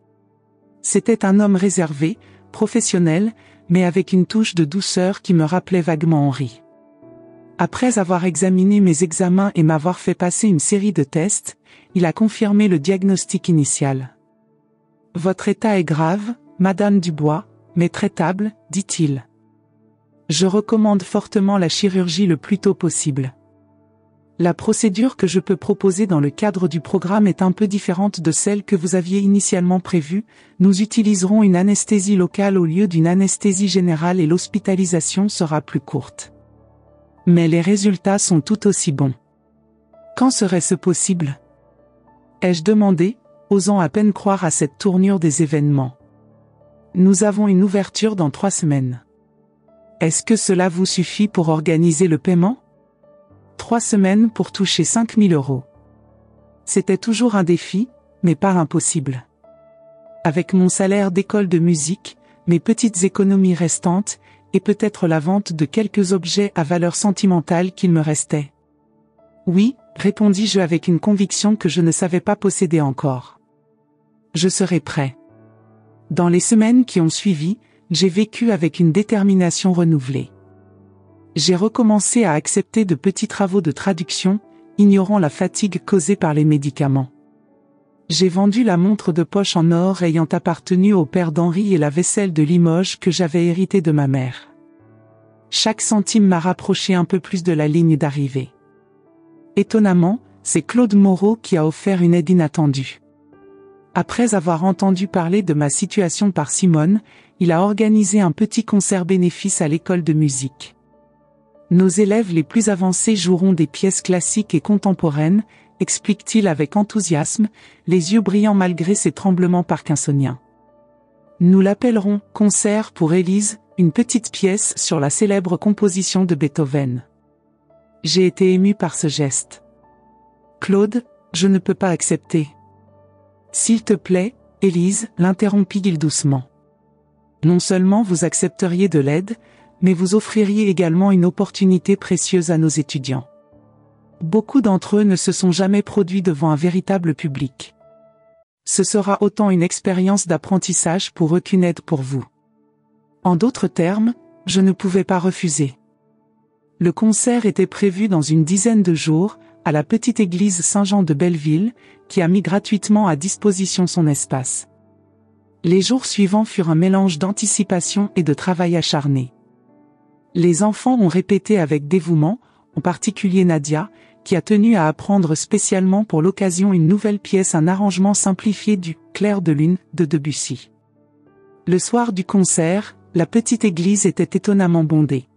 C'était un homme réservé, professionnel, mais avec une touche de douceur qui me rappelait vaguement Henri. Après avoir examiné mes examens et m'avoir fait passer une série de tests, il a confirmé le diagnostic initial. « Votre état est grave, Madame Dubois, mais traitable, dit-il. Je recommande fortement la chirurgie le plus tôt possible. La procédure que je peux proposer dans le cadre du programme est un peu différente de celle que vous aviez initialement prévue. Nous utiliserons une anesthésie locale au lieu d'une anesthésie générale et l'hospitalisation sera plus courte. Mais les résultats sont tout aussi bons. Quand serait-ce possible ? Ai-je demandé, osant à peine croire à cette tournure des événements. Nous avons une ouverture dans 3 semaines. Est-ce que cela vous suffit pour organiser le paiement ? 3 semaines pour toucher 5 000 €. C'était toujours un défi, mais pas impossible. Avec mon salaire d'école de musique, mes petites économies restantes, et peut-être la vente de quelques objets à valeur sentimentale qu'il me restait. Oui, répondis-je avec une conviction que je ne savais pas posséder encore. Je serai prêt. Dans les semaines qui ont suivi, j'ai vécu avec une détermination renouvelée. J'ai recommencé à accepter de petits travaux de traduction, ignorant la fatigue causée par les médicaments. J'ai vendu la montre de poche en or ayant appartenu au père d'Henri et la vaisselle de Limoges que j'avais héritée de ma mère. Chaque centime m'a rapproché un peu plus de la ligne d'arrivée. Étonnamment, c'est Claude Moreau qui a offert une aide inattendue. Après avoir entendu parler de ma situation par Simone, il a organisé un petit concert bénéfice à l'école de musique. Nos élèves les plus avancés joueront des pièces classiques et contemporaines, explique-t-il avec enthousiasme, les yeux brillants malgré ses tremblements parkinsoniens. Nous l'appellerons « Concert pour Élise », une petite pièce sur la célèbre composition de Beethoven. J'ai été ému par ce geste. Claude, je ne peux pas accepter. S'il te plaît, Élise, l'interrompit-il doucement. Non seulement vous accepteriez de l'aide, mais vous offririez également une opportunité précieuse à nos étudiants. Beaucoup d'entre eux ne se sont jamais produits devant un véritable public. Ce sera autant une expérience d'apprentissage pour eux qu'une aide pour vous. En d'autres termes, je ne pouvais pas refuser. Le concert était prévu dans une dizaine de jours, à la petite église Saint-Jean de Belleville, qui a mis gratuitement à disposition son espace. Les jours suivants furent un mélange d'anticipation et de travail acharné. Les enfants ont répété avec dévouement, en particulier Nadia, qui a tenu à apprendre spécialement pour l'occasion une nouvelle pièce, un arrangement simplifié du « Clair de lune » de Debussy. Le soir du concert, la petite église était étonnamment bondée.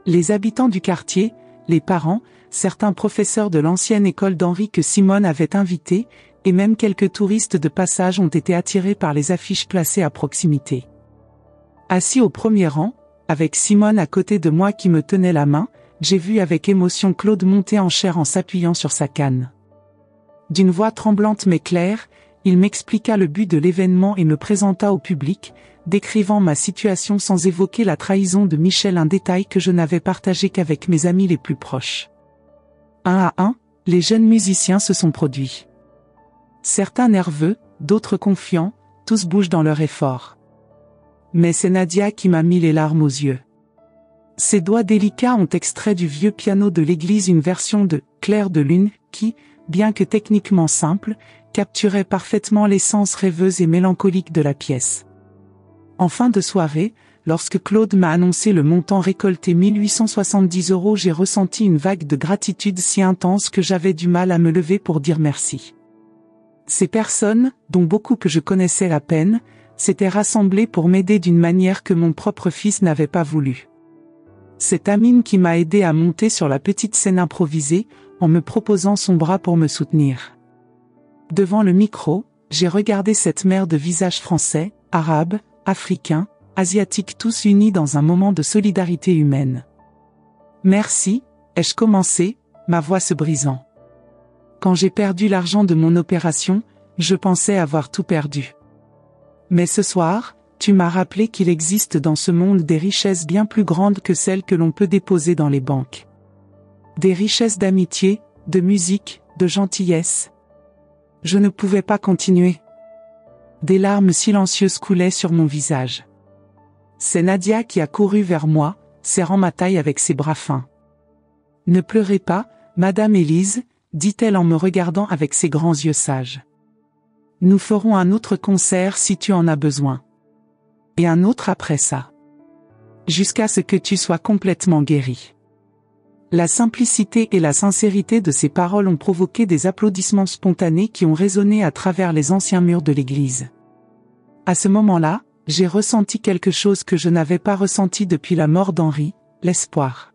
Les habitants du quartier, les parents, certains professeurs de l'ancienne école d'Henri que Simone avait invités, et même quelques touristes de passage ont été attirés par les affiches placées à proximité. Assis au premier rang, avec Simone à côté de moi qui me tenait la main, j'ai vu avec émotion Claude monter en chair en s'appuyant sur sa canne. D'une voix tremblante mais claire, il m'expliqua le but de l'événement et me présenta au public, décrivant ma situation sans évoquer la trahison de Michel, un détail que je n'avais partagé qu'avec mes amis les plus proches. Un à un, les jeunes musiciens se sont produits. Certains nerveux, d'autres confiants, tous bougent dans leur effort. Mais c'est Nadia qui m'a mis les larmes aux yeux. Ses doigts délicats ont extrait du vieux piano de l'église une version de « Clair de lune » qui, bien que techniquement simple, capturait parfaitement l'essence rêveuse et mélancolique de la pièce. En fin de soirée, lorsque Claude m'a annoncé le montant récolté 1870 €, j'ai ressenti une vague de gratitude si intense que j'avais du mal à me lever pour dire merci. Ces personnes, dont beaucoup que je connaissais à peine, s'étaient rassemblées pour m'aider d'une manière que mon propre fils n'avait pas voulu. C'est Amine qui m'a aidé à monter sur la petite scène improvisée, en me proposant son bras pour me soutenir. Devant le micro, j'ai regardé cette mer de visages français, arabes, africains, asiatiques, tous unis dans un moment de solidarité humaine. Merci, ai-je commencé, ma voix se brisant. Quand j'ai perdu l'argent de mon opération, je pensais avoir tout perdu. Mais ce soir, tu m'as rappelé qu'il existe dans ce monde des richesses bien plus grandes que celles que l'on peut déposer dans les banques. Des richesses d'amitié, de musique, de gentillesse. Je ne pouvais pas continuer. Des larmes silencieuses coulaient sur mon visage. C'est Nadia qui a couru vers moi, serrant ma taille avec ses bras fins. « Ne pleurez pas, Madame Élise », dit-elle en me regardant avec ses grands yeux sages. « Nous ferons un autre concert si tu en as besoin. Et un autre après ça. Jusqu'à ce que tu sois complètement guéri. » La simplicité et la sincérité de ces paroles ont provoqué des applaudissements spontanés qui ont résonné à travers les anciens murs de l'église. À ce moment-là, j'ai ressenti quelque chose que je n'avais pas ressenti depuis la mort d'Henri, l'espoir.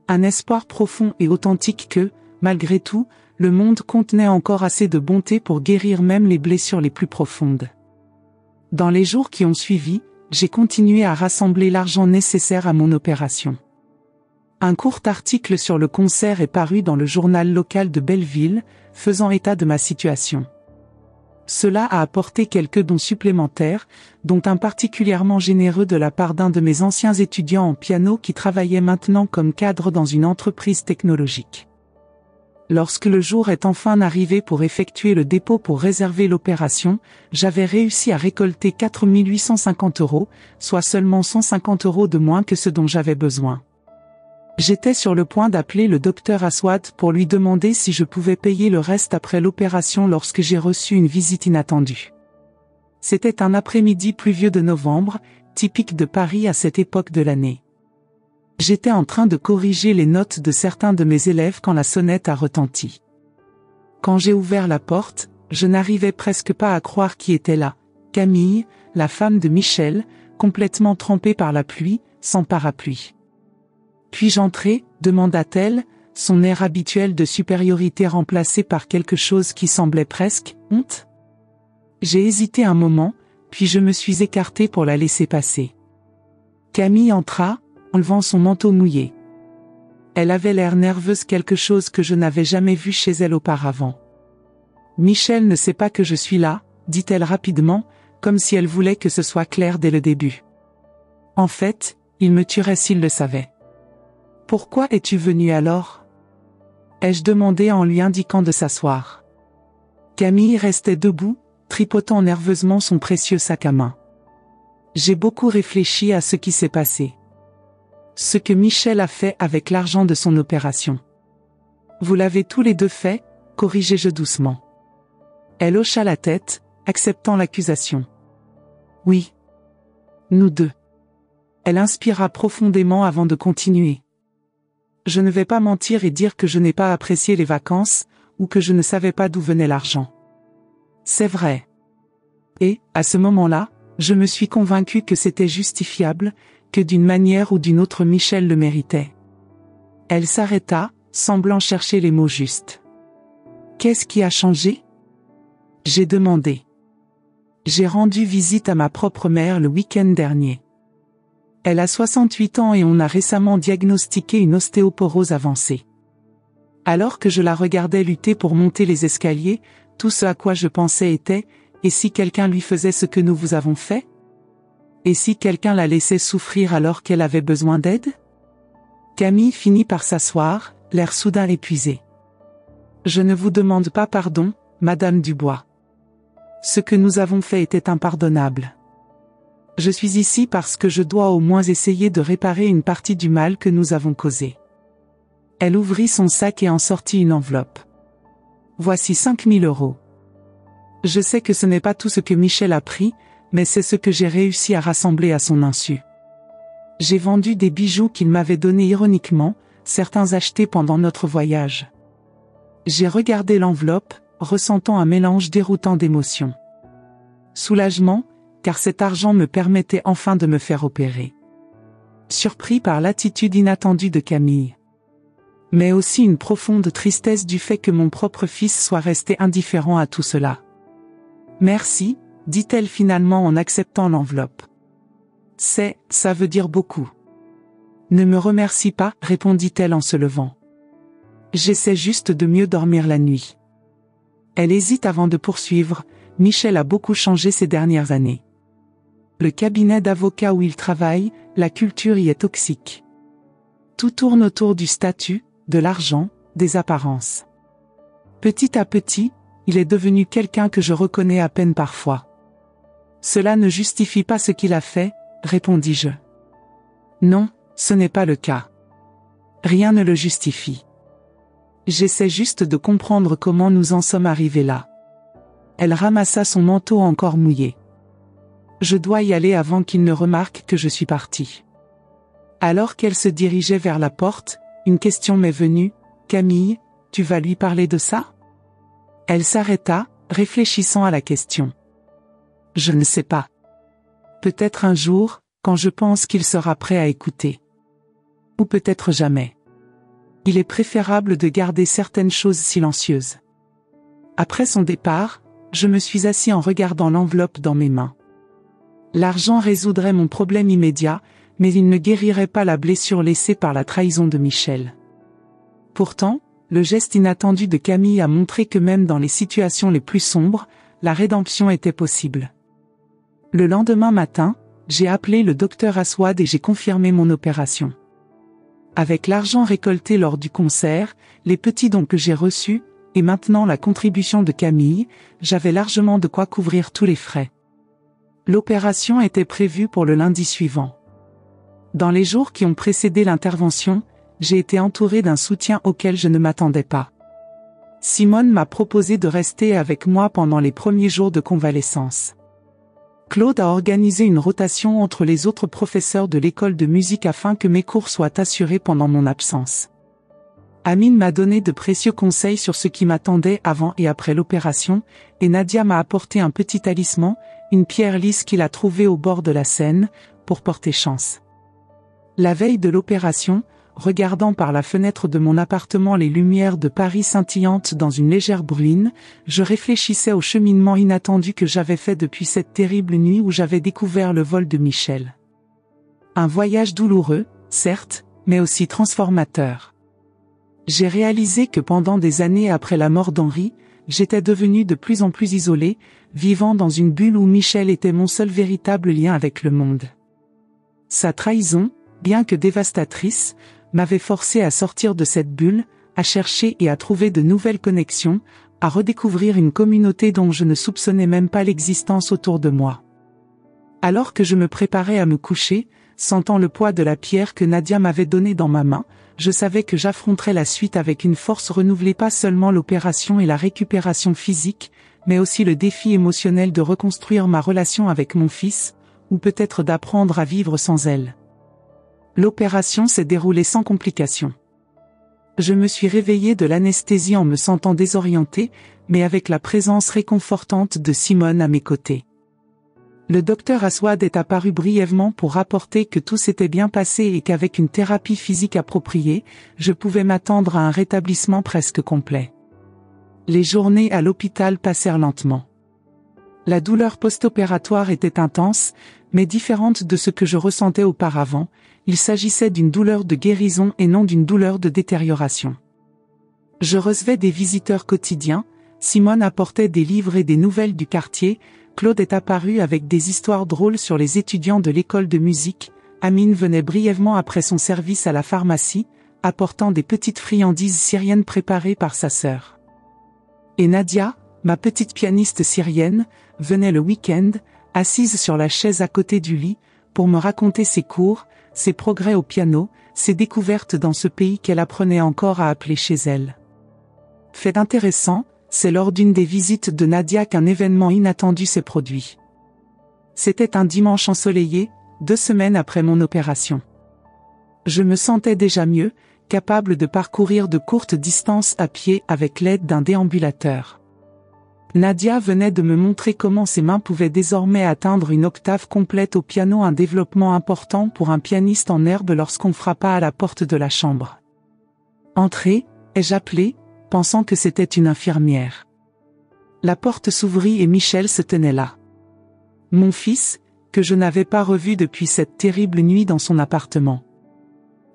Un espoir profond et authentique que, malgré tout, le monde contenait encore assez de bonté pour guérir même les blessures les plus profondes. Dans les jours qui ont suivi, j'ai continué à rassembler l'argent nécessaire à mon opération. Un court article sur le concert est paru dans le journal local de Belleville, faisant état de ma situation. Cela a apporté quelques dons supplémentaires, dont un particulièrement généreux de la part d'un de mes anciens étudiants en piano qui travaillait maintenant comme cadre dans une entreprise technologique. Lorsque le jour est enfin arrivé pour effectuer le dépôt pour réserver l'opération, j'avais réussi à récolter 4 850 €, soit seulement 150 € de moins que ce dont j'avais besoin. J'étais sur le point d'appeler le docteur Aswad pour lui demander si je pouvais payer le reste après l'opération lorsque j'ai reçu une visite inattendue. C'était un après-midi pluvieux de novembre, typique de Paris à cette époque de l'année. J'étais en train de corriger les notes de certains de mes élèves quand la sonnette a retenti. Quand j'ai ouvert la porte, je n'arrivais presque pas à croire qui était là. Camille, la femme de Michel, complètement trempée par la pluie, sans parapluie. « Puis-je entrer ?» demanda-t-elle, son air habituel de supériorité remplacé par quelque chose qui semblait presque « honte ». J'ai hésité un moment, puis je me suis écarté pour la laisser passer. Camille entra, enlevant son manteau mouillé. Elle avait l'air nerveuse, quelque chose que je n'avais jamais vu chez elle auparavant. « Michel ne sait pas que je suis là », dit-elle rapidement, comme si elle voulait que ce soit clair dès le début. « En fait, il me tuerait s'il le savait. »« Pourquoi es-tu venu alors ?» ai-je demandé en lui indiquant de s'asseoir. Camille restait debout, tripotant nerveusement son précieux sac à main. J'ai beaucoup réfléchi à ce qui s'est passé. Ce que Michel a fait avec l'argent de son opération. « Vous l'avez tous les deux fait ?» corrigeai-je doucement. Elle hocha la tête, acceptant l'accusation. Oui. Nous deux. Elle inspira profondément avant de continuer. Je ne vais pas mentir et dire que je n'ai pas apprécié les vacances, ou que je ne savais pas d'où venait l'argent. C'est vrai. Et, à ce moment-là, je me suis convaincu que c'était justifiable, que d'une manière ou d'une autre Michel le méritait. Elle s'arrêta, semblant chercher les mots justes. Qu'est-ce qui a changé? J'ai demandé. J'ai rendu visite à ma propre mère le week-end dernier. Elle a 68 ans et on a récemment diagnostiqué une ostéoporose avancée. Alors que je la regardais lutter pour monter les escaliers, tout ce à quoi je pensais était, et si quelqu'un lui faisait ce que nous vous avons fait? Et si quelqu'un la laissait souffrir alors qu'elle avait besoin d'aide? Camille finit par s'asseoir, l'air soudain épuisé. Je ne vous demande pas pardon, Madame Dubois. Ce que nous avons fait était impardonnable. Je suis ici parce que je dois au moins essayer de réparer une partie du mal que nous avons causé. Elle ouvrit son sac et en sortit une enveloppe. Voici 5 000 €. Je sais que ce n'est pas tout ce que Michel a pris, mais c'est ce que j'ai réussi à rassembler à son insu. J'ai vendu des bijoux qu'il m'avait donnés ironiquement, certains achetés pendant notre voyage. J'ai regardé l'enveloppe, ressentant un mélange déroutant d'émotions. Soulagement, car cet argent me permettait enfin de me faire opérer. Surpris par l'attitude inattendue de Camille. Mais aussi une profonde tristesse du fait que mon propre fils soit resté indifférent à tout cela. Merci, dit-elle finalement en acceptant l'enveloppe. Ça veut dire beaucoup. Ne me remercie pas, répondit-elle en se levant. J'essaie juste de mieux dormir la nuit. Elle hésite avant de poursuivre, Michel a beaucoup changé ces dernières années. Le cabinet d'avocat où il travaille, la culture y est toxique. Tout tourne autour du statut, de l'argent, des apparences. Petit à petit, il est devenu quelqu'un que je reconnais à peine parfois. Cela ne justifie pas ce qu'il a fait, répondis-je. Non, ce n'est pas le cas. Rien ne le justifie. J'essaie juste de comprendre comment nous en sommes arrivés là. Elle ramassa son manteau encore mouillé. Je dois y aller avant qu'il ne remarque que je suis partie. Alors qu'elle se dirigeait vers la porte, une question m'est venue. Camille, tu vas lui parler de ça? Elle s'arrêta, réfléchissant à la question. Je ne sais pas. Peut-être un jour, quand je pense qu'il sera prêt à écouter. Ou peut-être jamais. Il est préférable de garder certaines choses silencieuses. Après son départ, je me suis assis en regardant l'enveloppe dans mes mains. L'argent résoudrait mon problème immédiat, mais il ne guérirait pas la blessure laissée par la trahison de Michel. Pourtant, le geste inattendu de Camille a montré que même dans les situations les plus sombres, la rédemption était possible. Le lendemain matin, j'ai appelé le docteur Aswad et j'ai confirmé mon opération. Avec l'argent récolté lors du concert, les petits dons que j'ai reçus, et maintenant la contribution de Camille, j'avais largement de quoi couvrir tous les frais. L'opération était prévue pour le lundi suivant. Dans les jours qui ont précédé l'intervention, j'ai été entouré d'un soutien auquel je ne m'attendais pas. Simone m'a proposé de rester avec moi pendant les premiers jours de convalescence. Claude a organisé une rotation entre les autres professeurs de l'école de musique afin que mes cours soient assurés pendant mon absence. Amine m'a donné de précieux conseils sur ce qui m'attendait avant et après l'opération, et Nadia m'a apporté un petit talisman, une pierre lisse qu'il a trouvée au bord de la Seine, pour porter chance. La veille de l'opération, regardant par la fenêtre de mon appartement les lumières de Paris scintillantes dans une légère bruine, je réfléchissais au cheminement inattendu que j'avais fait depuis cette terrible nuit où j'avais découvert le vol de Michel. Un voyage douloureux, certes, mais aussi transformateur. J'ai réalisé que pendant des années après la mort d'Henri, j'étais devenu de plus en plus isolé, vivant dans une bulle où Michel était mon seul véritable lien avec le monde. Sa trahison, bien que dévastatrice, m'avait forcé à sortir de cette bulle, à chercher et à trouver de nouvelles connexions, à redécouvrir une communauté dont je ne soupçonnais même pas l'existence autour de moi. Alors que je me préparais à me coucher, sentant le poids de la pierre que Nadia m'avait donnée dans ma main, je savais que j'affronterais la suite avec une force renouvelée, pas seulement l'opération et la récupération physique, mais aussi le défi émotionnel de reconstruire ma relation avec mon fils, ou peut-être d'apprendre à vivre sans elle. L'opération s'est déroulée sans complications. Je me suis réveillée de l'anesthésie en me sentant désorientée, mais avec la présence réconfortante de Simone à mes côtés. Le docteur Aswad est apparu brièvement pour rapporter que tout s'était bien passé et qu'avec une thérapie physique appropriée, je pouvais m'attendre à un rétablissement presque complet. Les journées à l'hôpital passèrent lentement. La douleur post-opératoire était intense, mais différente de ce que je ressentais auparavant. Il s'agissait d'une douleur de guérison et non d'une douleur de détérioration. Je recevais des visiteurs quotidiens, Simone apportait des livres et des nouvelles du quartier, Claude est apparu avec des histoires drôles sur les étudiants de l'école de musique, Amine venait brièvement après son service à la pharmacie, apportant des petites friandises syriennes préparées par sa sœur. Et Nadia, ma petite pianiste syrienne, venait le week-end, assise sur la chaise à côté du lit, pour me raconter ses cours, ses progrès au piano, ses découvertes dans ce pays qu'elle apprenait encore à appeler chez elle. Fait intéressant, c'est lors d'une des visites de Nadia qu'un événement inattendu s'est produit. C'était un dimanche ensoleillé, 2 semaines après mon opération. Je me sentais déjà mieux, capable de parcourir de courtes distances à pied avec l'aide d'un déambulateur. Nadia venait de me montrer comment ses mains pouvaient désormais atteindre une octave complète au piano, un développement important pour un pianiste en herbe lorsqu'on frappa à la porte de la chambre. « Entrez » ai-je appelé, pensant que c'était une infirmière. La porte s'ouvrit et Michel se tenait là. Mon fils, que je n'avais pas revu depuis cette terrible nuit dans son appartement.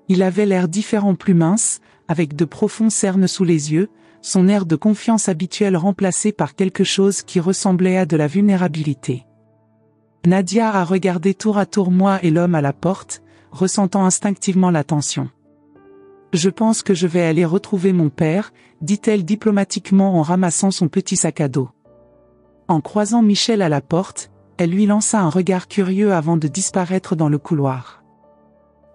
Il avait l'air différent, plus mince, avec de profonds cernes sous les yeux, son air de confiance habituel remplacé par quelque chose qui ressemblait à de la vulnérabilité. Nadia a regardé tour à tour moi et l'homme à la porte, ressentant instinctivement la tension. « Je pense que je vais aller retrouver mon père », dit-elle diplomatiquement en ramassant son petit sac à dos. En croisant Michel à la porte, elle lui lança un regard curieux avant de disparaître dans le couloir.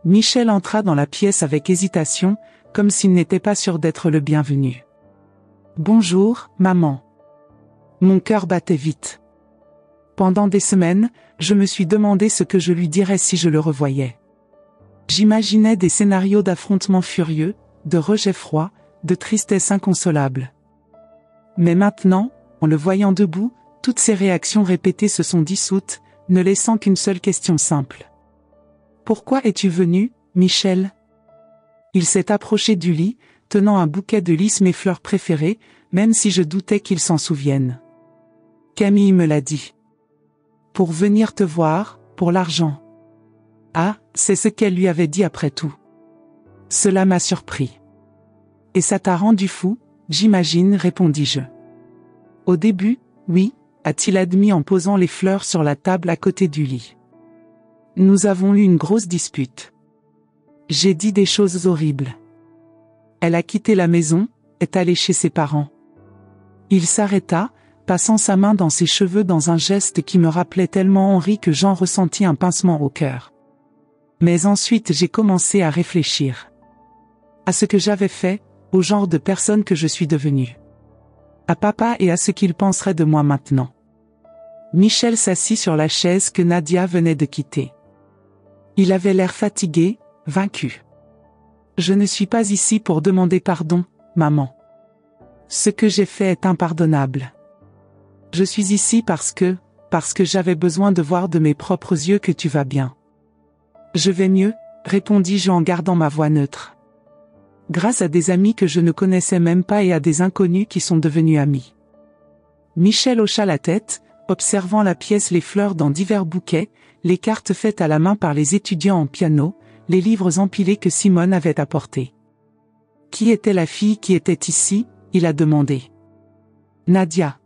Michel entra dans la pièce avec hésitation, comme s'il n'était pas sûr d'être le bienvenu. « Bonjour, maman. » Mon cœur battait vite. Pendant des semaines, je me suis demandé ce que je lui dirais si je le revoyais. J'imaginais des scénarios d'affrontements furieux, de rejets froids, de tristesse inconsolable. Mais maintenant, en le voyant debout, toutes ces réactions répétées se sont dissoutes, ne laissant qu'une seule question simple. « Pourquoi es-tu venu, Michel ?» Il s'est approché du lit, tenant un bouquet de lys, mes fleurs préférées, même si je doutais qu'il s'en souvienne. « Camille me l'a dit. Pour venir te voir, pour l'argent. » Ah, c'est ce qu'elle lui avait dit après tout. Cela m'a surpris. « Et ça t'a rendu fou, j'imagine, répondis-je. »« Au début, oui, » a-t-il admis en posant les fleurs sur la table à côté du lit. « Nous avons eu une grosse dispute. J'ai dit des choses horribles. Elle a quitté la maison, est allée chez ses parents. » Il s'arrêta, passant sa main dans ses cheveux dans un geste qui me rappelait tellement Henri que j'en ressentis un pincement au cœur. Mais ensuite j'ai commencé à réfléchir. À ce que j'avais fait, au genre de personne que je suis devenue. À papa et à ce qu'il penserait de moi maintenant. Michel s'assit sur la chaise que Nadia venait de quitter. Il avait l'air fatigué, vaincu. « Je ne suis pas ici pour demander pardon, maman. Ce que j'ai fait est impardonnable. Je suis ici parce que j'avais besoin de voir de mes propres yeux que tu vas bien. » « Je vais mieux, » répondis-je en gardant ma voix neutre. Grâce à des amis que je ne connaissais même pas et à des inconnus qui sont devenus amis. Michel hocha la tête, observant la pièce, les fleurs dans divers bouquets, les cartes faites à la main par les étudiants en piano, les livres empilés que Simone avait apportés. « Qui était la fille qui était ici ?» il a demandé. « Nadia.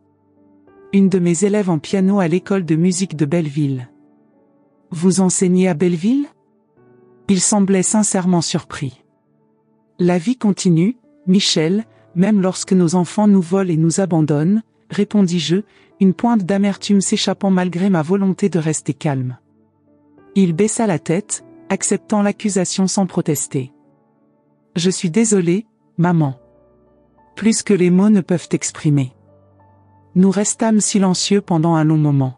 Une de mes élèves en piano à l'école de musique de Belleville. »« Vous enseignez à Belleville ?» Il semblait sincèrement surpris. « La vie continue, Michel, même lorsque nos enfants nous volent et nous abandonnent, » répondis-je, une pointe d'amertume s'échappant malgré ma volonté de rester calme. Il baissa la tête, acceptant l'accusation sans protester. « Je suis désolé, maman. Plus que les mots ne peuvent exprimer. » Nous restâmes silencieux pendant un long moment.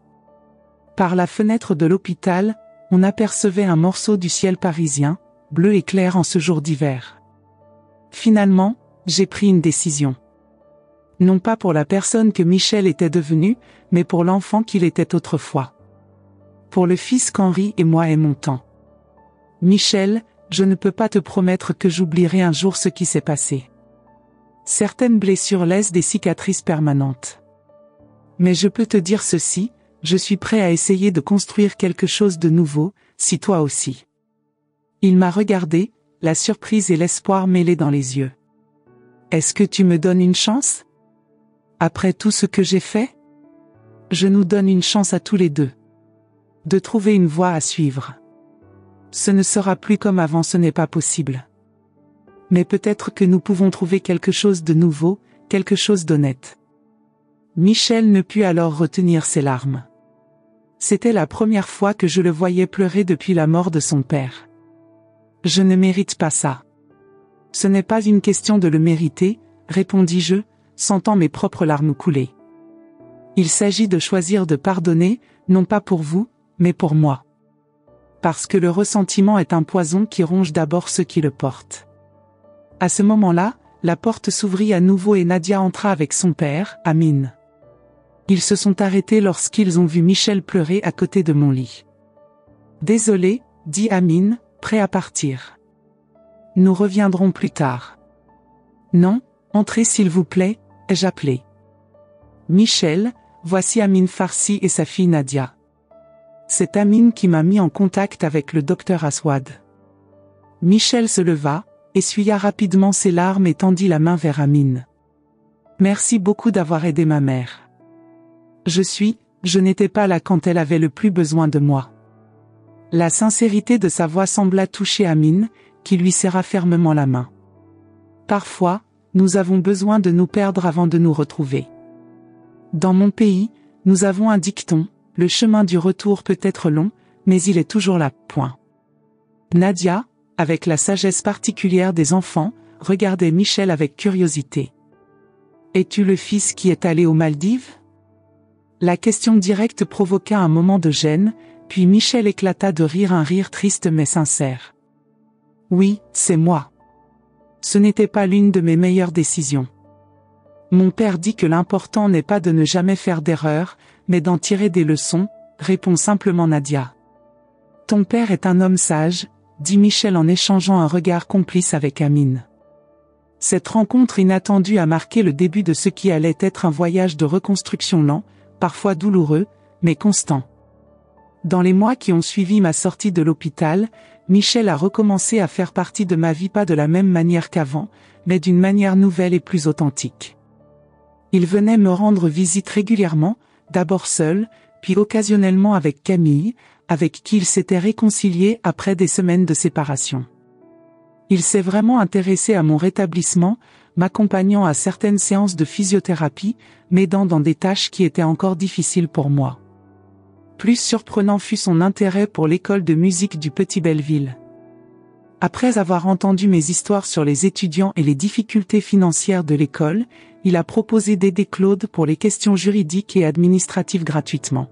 Par la fenêtre de l'hôpital, on apercevait un morceau du ciel parisien, bleu et clair en ce jour d'hiver. Finalement, j'ai pris une décision. Non pas pour la personne que Michel était devenu, mais pour l'enfant qu'il était autrefois. Pour le fils qu'Henri et moi aimons tant. Michel, je ne peux pas te promettre que j'oublierai un jour ce qui s'est passé. Certaines blessures laissent des cicatrices permanentes. Mais je peux te dire ceci, je suis prêt à essayer de construire quelque chose de nouveau, si toi aussi. Il m'a regardé, la surprise et l'espoir mêlés dans les yeux. Est-ce que tu me donnes une chance? Après tout ce que j'ai fait? Je nous donne une chance à tous les deux. De trouver une voie à suivre. Ce ne sera plus comme avant, ce n'est pas possible. Mais peut-être que nous pouvons trouver quelque chose de nouveau, quelque chose d'honnête. Michel ne put alors retenir ses larmes. C'était la première fois que je le voyais pleurer depuis la mort de son père. Je ne mérite pas ça. Ce n'est pas une question de le mériter, répondis-je, sentant mes propres larmes couler. Il s'agit de choisir de pardonner, non pas pour vous, mais pour moi. Parce que le ressentiment est un poison qui ronge d'abord ceux qui le portent. À ce moment-là, la porte s'ouvrit à nouveau et Nadia entra avec son père, Amine. Ils se sont arrêtés lorsqu'ils ont vu Michel pleurer à côté de mon lit. Désolé, dit Amine, prêt à partir. Nous reviendrons plus tard. Non, entrez s'il vous plaît, ai-je appelé. Michel, voici Amine Farsi et sa fille Nadia. C'est Amine qui m'a mis en contact avec le docteur Aswad. Michel se leva, essuya rapidement ses larmes et tendit la main vers Amine. Merci beaucoup d'avoir aidé ma mère. Je n'étais pas là quand elle avait le plus besoin de moi. La sincérité de sa voix sembla toucher Amine, qui lui serra fermement la main. Parfois, nous avons besoin de nous perdre avant de nous retrouver. Dans mon pays, nous avons un dicton, le chemin du retour peut être long, mais il est toujours là, point. Nadia, avec la sagesse particulière des enfants, regardait Michel avec curiosité. Es-tu le fils qui est allé aux Maldives? La question directe provoqua un moment de gêne, puis Michel éclata de rire, un rire triste mais sincère. Oui, c'est moi. Ce n'était pas l'une de mes meilleures décisions. Mon père dit que l'important n'est pas de ne jamais faire d'erreur, mais d'en tirer des leçons, répond simplement Nadia. Ton père est un homme sage, dit Michel en échangeant un regard complice avec Amine. Cette rencontre inattendue a marqué le début de ce qui allait être un voyage de reconstruction lent, parfois douloureux, mais constant. Dans les mois qui ont suivi ma sortie de l'hôpital, Michel a recommencé à faire partie de ma vie, pas de la même manière qu'avant, mais d'une manière nouvelle et plus authentique. Il venait me rendre visite régulièrement, d'abord seul, puis occasionnellement avec Camille, avec qui il s'était réconcilié après des semaines de séparation. Il s'est vraiment intéressé à mon rétablissement, m'accompagnant à certaines séances de physiothérapie, m'aidant dans des tâches qui étaient encore difficiles pour moi. Plus surprenant fut son intérêt pour l'école de musique du Petit Belleville. Après avoir entendu mes histoires sur les étudiants et les difficultés financières de l'école, il a proposé d'aider Claude pour les questions juridiques et administratives gratuitement.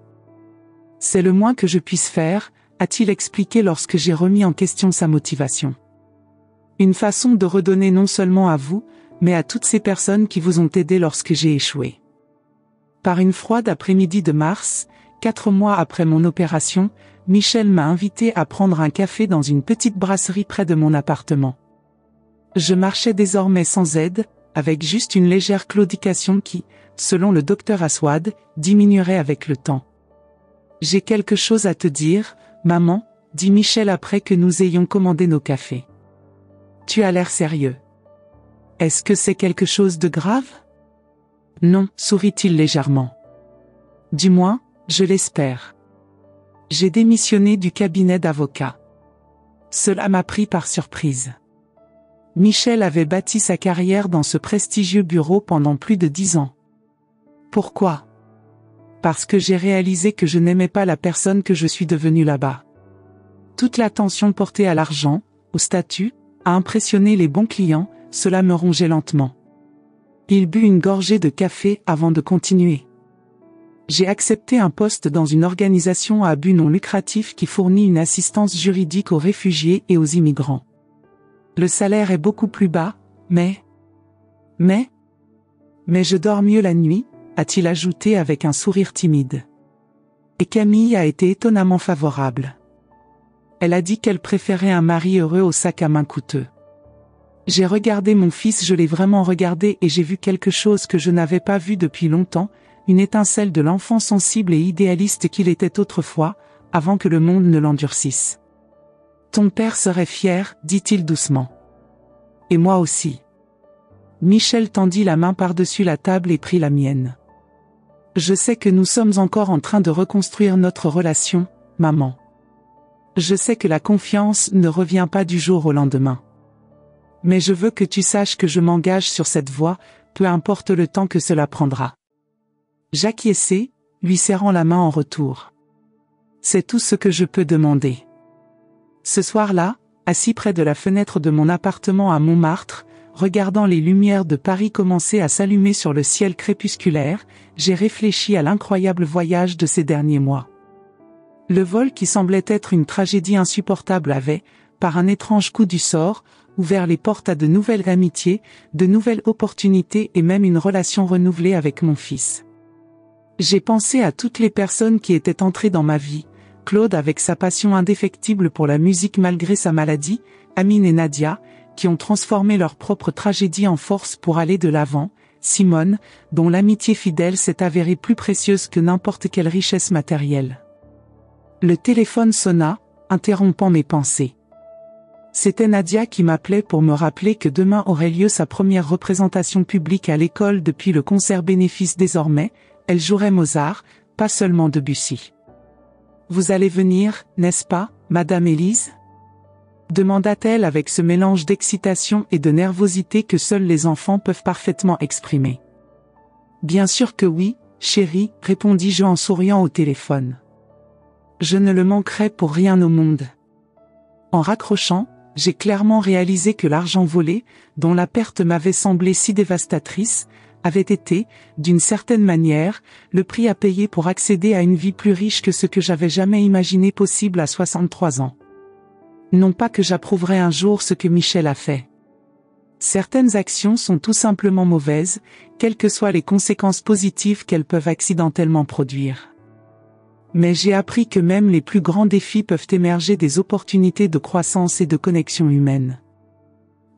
C'est le moins que je puisse faire, a-t-il expliqué lorsque j'ai remis en question sa motivation. Une façon de redonner non seulement à vous, mais à toutes ces personnes qui vous ont aidé lorsque j'ai échoué. Par une froide après-midi de mars, 4 mois après mon opération, Michel m'a invité à prendre un café dans une petite brasserie près de mon appartement. Je marchais désormais sans aide, avec juste une légère claudication qui, selon le docteur Aswad, diminuerait avec le temps. J'ai quelque chose à te dire, maman, dit Michel après que nous ayons commandé nos cafés. Tu as l'air sérieux. Est-ce que c'est quelque chose de grave? Non, sourit-il légèrement. Du moins, je l'espère. J'ai démissionné du cabinet d'avocat. Cela m'a pris par surprise. Michel avait bâti sa carrière dans ce prestigieux bureau pendant plus de 10 ans. Pourquoi? Parce que j'ai réalisé que je n'aimais pas la personne que je suis devenue là-bas. Toute l'attention portée à l'argent, au statut, à impressionner les bons clients, cela me rongeait lentement. Il but une gorgée de café avant de continuer. J'ai accepté un poste dans une organisation à but non lucratif qui fournit une assistance juridique aux réfugiés et aux immigrants. Le salaire est beaucoup plus bas, mais je dors mieux la nuit, a-t-il ajouté avec un sourire timide. Et Camille a été étonnamment favorable. Elle a dit qu'elle préférait un mari heureux au sac à main coûteux. J'ai regardé mon fils, je l'ai vraiment regardé et j'ai vu quelque chose que je n'avais pas vu depuis longtemps, une étincelle de l'enfant sensible et idéaliste qu'il était autrefois, avant que le monde ne l'endurcisse. Ton père serait fier, dit-il doucement. Et moi aussi. Michel tendit la main par-dessus la table et prit la mienne. Je sais que nous sommes encore en train de reconstruire notre relation, maman. Je sais que la confiance ne revient pas du jour au lendemain. Mais je veux que tu saches que je m'engage sur cette voie, peu importe le temps que cela prendra. J'acquiesçai, lui serrant la main en retour. C'est tout ce que je peux demander. Ce soir-là, assis près de la fenêtre de mon appartement à Montmartre, regardant les lumières de Paris commencer à s'allumer sur le ciel crépusculaire, j'ai réfléchi à l'incroyable voyage de ces derniers mois. Le vol qui semblait être une tragédie insupportable avait, par un étrange coup du sort, ouvert les portes à de nouvelles amitiés, de nouvelles opportunités et même une relation renouvelée avec mon fils. J'ai pensé à toutes les personnes qui étaient entrées dans ma vie, Claude avec sa passion indéfectible pour la musique malgré sa maladie, Amine et Nadia, qui ont transformé leur propre tragédie en force pour aller de l'avant, Simone, dont l'amitié fidèle s'est avérée plus précieuse que n'importe quelle richesse matérielle. Le téléphone sonna, interrompant mes pensées. C'était Nadia qui m'appelait pour me rappeler que demain aurait lieu sa première représentation publique à l'école depuis le concert bénéfice désormais, elle jouerait Mozart, pas seulement Debussy. « Vous allez venir, n'est-ce pas, Madame Élise ?» demanda-t-elle avec ce mélange d'excitation et de nervosité que seuls les enfants peuvent parfaitement exprimer. « Bien sûr que oui, chérie, répondis-je en souriant au téléphone. Je ne le manquerai pour rien au monde. » En raccrochant, j'ai clairement réalisé que l'argent volé, dont la perte m'avait semblé si dévastatrice, avait été, d'une certaine manière, le prix à payer pour accéder à une vie plus riche que ce que j'avais jamais imaginé possible à 63 ans. Non pas que j'approuverais un jour ce que Michel a fait. Certaines actions sont tout simplement mauvaises, quelles que soient les conséquences positives qu'elles peuvent accidentellement produire. Mais j'ai appris que même les plus grands défis peuvent émerger des opportunités de croissance et de connexion humaine.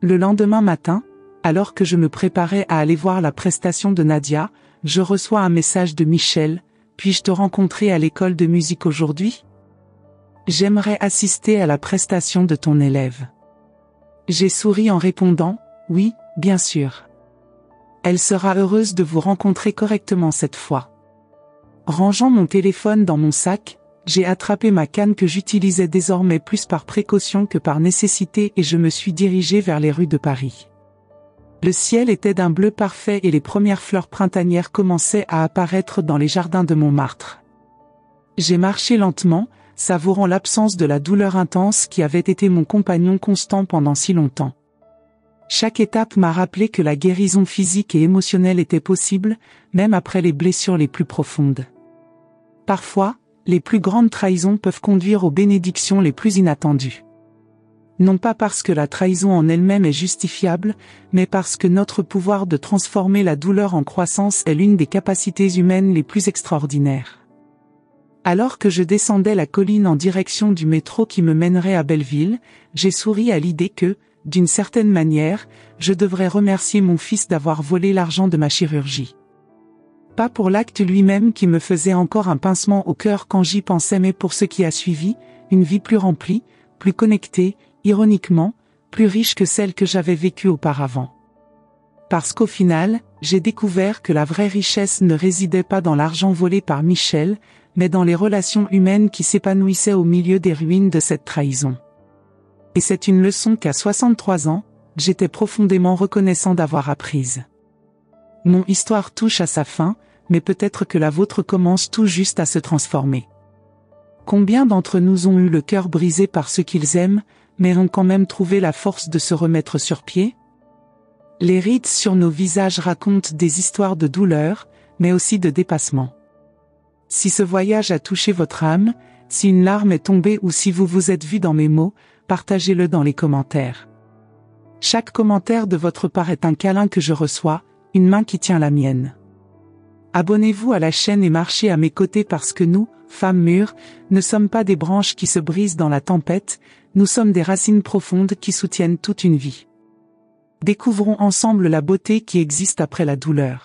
Le lendemain matin, alors que je me préparais à aller voir la prestation de Nadia, je reçois un message de Michel, « Puis-je te rencontrer à l'école de musique aujourd'hui ? J'aimerais assister à la prestation de ton élève. » J'ai souri en répondant, « Oui, bien sûr. Elle sera heureuse de vous rencontrer correctement cette fois. » Rangeant mon téléphone dans mon sac, j'ai attrapé ma canne que j'utilisais désormais plus par précaution que par nécessité et je me suis dirigé vers les rues de Paris. Le ciel était d'un bleu parfait et les premières fleurs printanières commençaient à apparaître dans les jardins de Montmartre. J'ai marché lentement, savourant l'absence de la douleur intense qui avait été mon compagnon constant pendant si longtemps. Chaque étape m'a rappelé que la guérison physique et émotionnelle était possible, même après les blessures les plus profondes. Parfois, les plus grandes trahisons peuvent conduire aux bénédictions les plus inattendues. Non pas parce que la trahison en elle-même est justifiable, mais parce que notre pouvoir de transformer la douleur en croissance est l'une des capacités humaines les plus extraordinaires. Alors que je descendais la colline en direction du métro qui me mènerait à Belleville, j'ai souri à l'idée que, d'une certaine manière, je devrais remercier mon fils d'avoir volé l'argent de ma chirurgie. Pas pour l'acte lui-même qui me faisait encore un pincement au cœur quand j'y pensais, mais pour ce qui a suivi, une vie plus remplie, plus connectée, ironiquement, plus riche que celle que j'avais vécue auparavant. Parce qu'au final, j'ai découvert que la vraie richesse ne résidait pas dans l'argent volé par Michel, mais dans les relations humaines qui s'épanouissaient au milieu des ruines de cette trahison. Et c'est une leçon qu'à 63 ans, j'étais profondément reconnaissant d'avoir apprise. Mon histoire touche à sa fin, mais peut-être que la vôtre commence tout juste à se transformer. Combien d'entre nous ont eu le cœur brisé par ceux qu'ils aiment, mais ont quand même trouvé la force de se remettre sur pied ? Les rides sur nos visages racontent des histoires de douleur, mais aussi de dépassement. Si ce voyage a touché votre âme, si une larme est tombée ou si vous vous êtes vu dans mes mots, partagez-le dans les commentaires. Chaque commentaire de votre part est un câlin que je reçois, une main qui tient la mienne. Abonnez-vous à la chaîne et marchez à mes côtés parce que nous, femmes mûres, ne sommes pas des branches qui se brisent dans la tempête, nous sommes des racines profondes qui soutiennent toute une vie. Découvrons ensemble la beauté qui existe après la douleur.